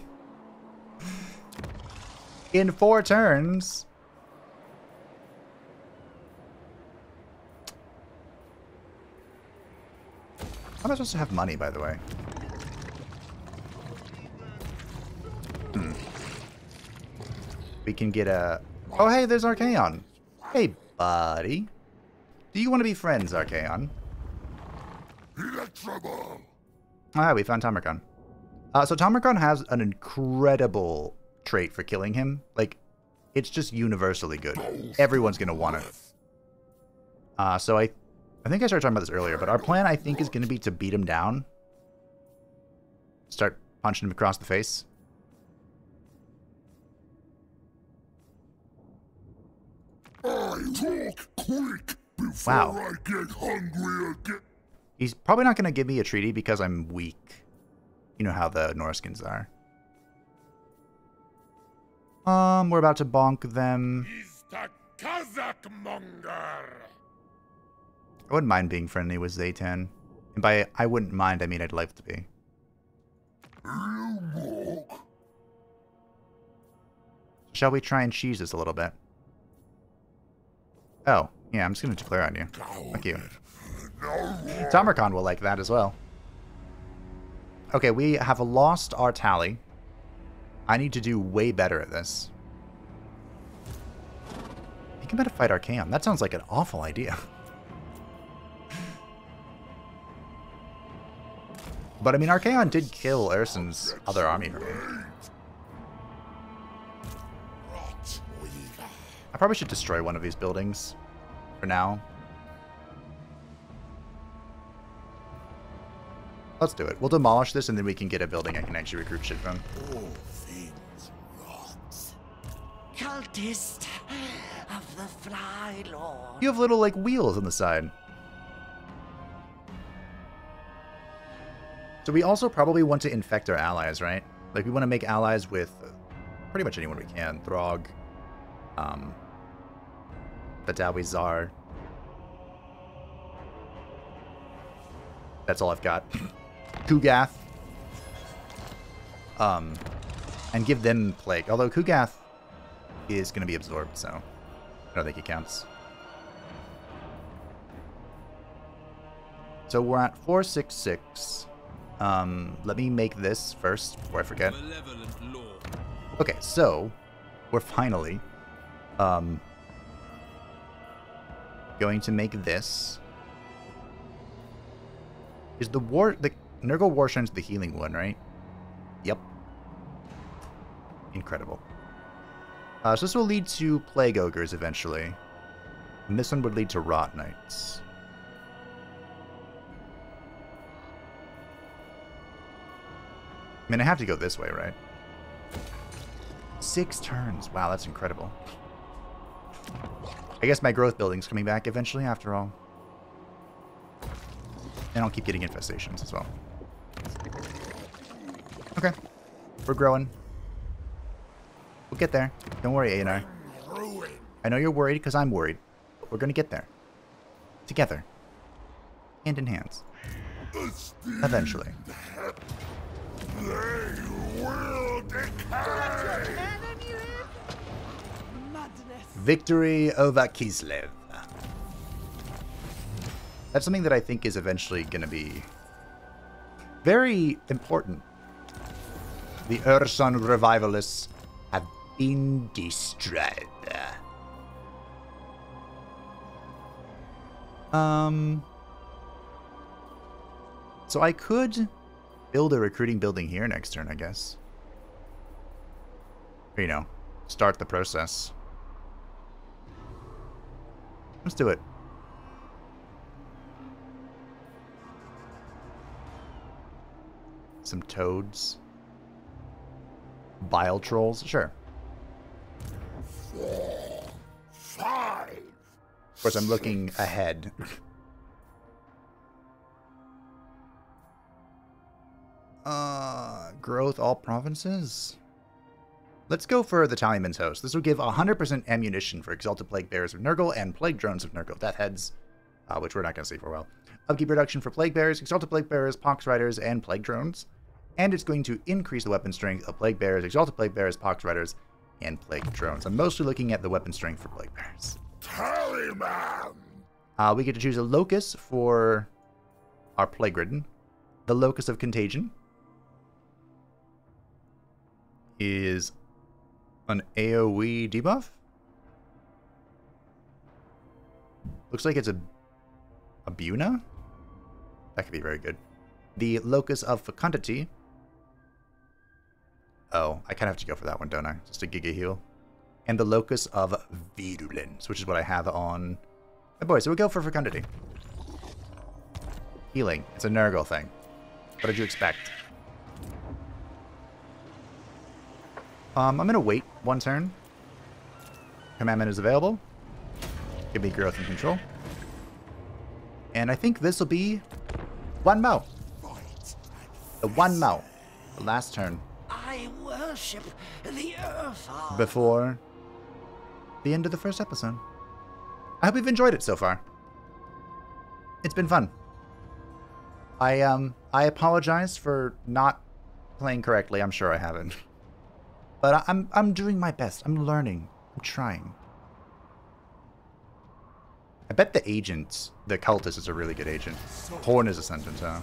4 turns, how am I supposed to have money, by the way? We can get a... Oh, hey, there's Archaon. Hey, buddy. Do you want to be friends, Archaon? Electrable. Ah, we found Tamarkon. So Tamarkon has an incredible trait for killing him. Like, it's just universally good. Everyone's going to want it. So I think I started talking about this earlier, but our plan, I think, is going to be to beat him down. Start punching him across the face. I talk quick before Wow. I get hungry again. He's probably not going to give me a treaty because I'm weak. You know how the Norskins are. We're about to bonk them. He's the Kazakh monger. I wouldn't mind being friendly with Zaytan. And by I wouldn't mind, I mean I'd like to be. Shall we try and cheese this a little bit? Oh, yeah, I'm just going to declare on you. Fuck you. Tamarkon will like that as well. Okay, we have lost our tally. I need to do way better at this. I think I'm going to fight Archaon. That sounds like an awful idea. But, I mean, Archaon did kill Ursun's other army for me. I probably should destroy one of these buildings for now. Let's do it. We'll demolish this and then we can get a building I can actually recruit shit from. All things rot. Cultist of the Fly Lord. You have little, like, wheels on the side. So we also probably want to infect our allies, right? Like, we want to make allies with pretty much anyone we can. Throg. Badawi Tsar. That's all I've got. Kugath. And give them Plague. Although Kugath is going to be absorbed, so I don't think it counts. So we're at 466. Let me make this first before I forget. Okay, so we're finally going to make this. Is the Nurgle War Shrines the healing one, right? Yep. Incredible. So this will lead to Plague Ogres eventually. And this one would lead to Rot Knights. I mean, I have to go this way, right? 6 turns. Wow, that's incredible. I guess my growth building's coming back eventually after all. And I'll keep getting infestations as well. Okay. We're growing. We'll get there. Don't worry, A&R. I know you're worried because I'm worried. But we're going to get there. Together. Hand in hands. Eventually. They will decay. Victory over Kislev. That's something that I think is eventually going to be very important. The Urson revivalists have been destroyed. So I could build a recruiting building here next turn, I guess. Or, you know, start the process. Let's do it. Some toads. Bile trolls, sure. 4, 5. Of course, I'm looking ahead. Growth all provinces? Let's go for the Tallyman's host. This will give 100% ammunition for Exalted Plague Bearers of Nurgle and Plague Drones of Nurgle. Death Heads, which we're not going to see for a while. Upkeep reduction for Plague Bearers, Exalted Plague Bearers, Pox Riders, and Plague Drones. And it's going to increase the weapon strength of Plague Bearers, Exalted Plague Bearers, Pox Riders, and Plague Drones. I'm mostly looking at the weapon strength for Plague Bearers. Tallyman! We get to choose a locus for our Plague Ridden. The locus of Contagion is an AoE debuff. Looks like it's a Buna. That could be very good. The locus of Fecundity. Oh, I kind of have to go for that one, don't I? Just a Giga Heal. And the locus of Virulence, which is what I have on my boy. So we'll go for Fecundity. Healing. It's a Nurgle thing. What did you expect? I'm going to wait one turn. Commandment is available. Give me growth and control. And I think this will be 1 Mo. The 1 Mo. The last turn. I worship the Earth. Before the end of the first episode. I hope you've enjoyed it so far. It's been fun. I apologize for not playing correctly. I'm sure I haven't. But I'm doing my best. I'm learning. I'm trying. I bet the agent, the cultist, is a really good agent. Horn is a sentence, huh?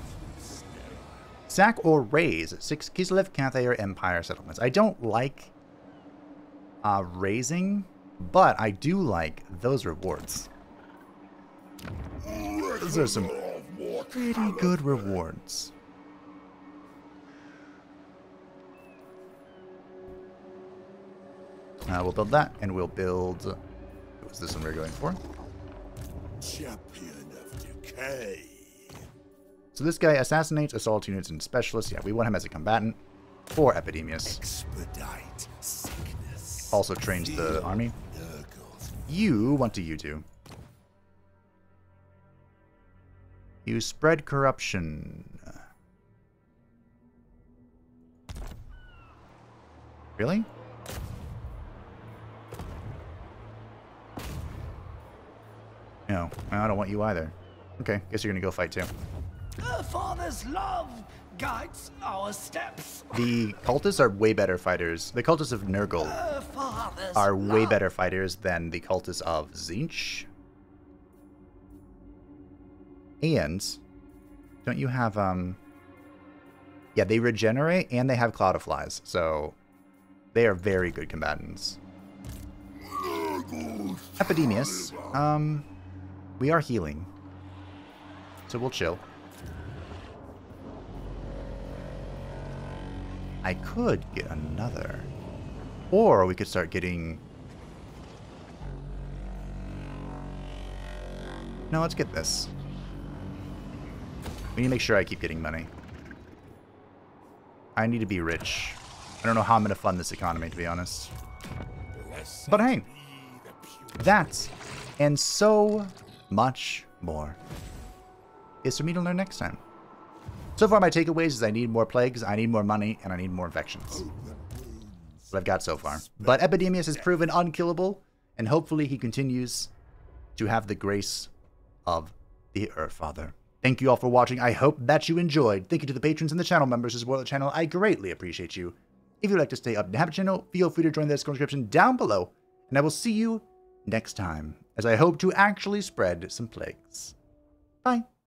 Sack or raise 6 Kislev Cathayer Empire settlements. I don't like raising, but I do like those rewards. Those are some pretty good rewards. We'll build that, and we'll build... What was this one we're going for? Champion of Decay. So this guy assassinates assault units and specialists. Yeah, we want him as a combatant for Epidemius. Expedite sickness. Also trains the army. Nurgles. You want to U2. You spread corruption. Really? No, I don't want you either. Okay, guess you're gonna go fight too. Her father's love guides our steps. The cultists are way better fighters. The cultists of Nurgle Her father's are way love. better fighters than the cultists of Tzeentch. And don't you have yeah, they regenerate and they have Cloud of Flies, so they are very good combatants. Epidemius, we are healing, so we'll chill. I could get another, or we could start getting... No, let's get this. We need to make sure I keep getting money. I need to be rich. I don't know how I'm going to fund this economy, to be honest. But hey, that and so much more is for me to learn next time. So far, my takeaways is I need more plagues, I need more money, and I need more infections. What I've got so far. But Epidemius has proven unkillable, and hopefully he continues to have the grace of the Earth Father. Thank you all for watching. I hope that you enjoyed. Thank you to the patrons and the channel members who support the channel. I greatly appreciate you. If you'd like to stay up to have a channel, feel free to join the Discord description down below. And I will see you next time, as I hope to actually spread some plagues. Bye.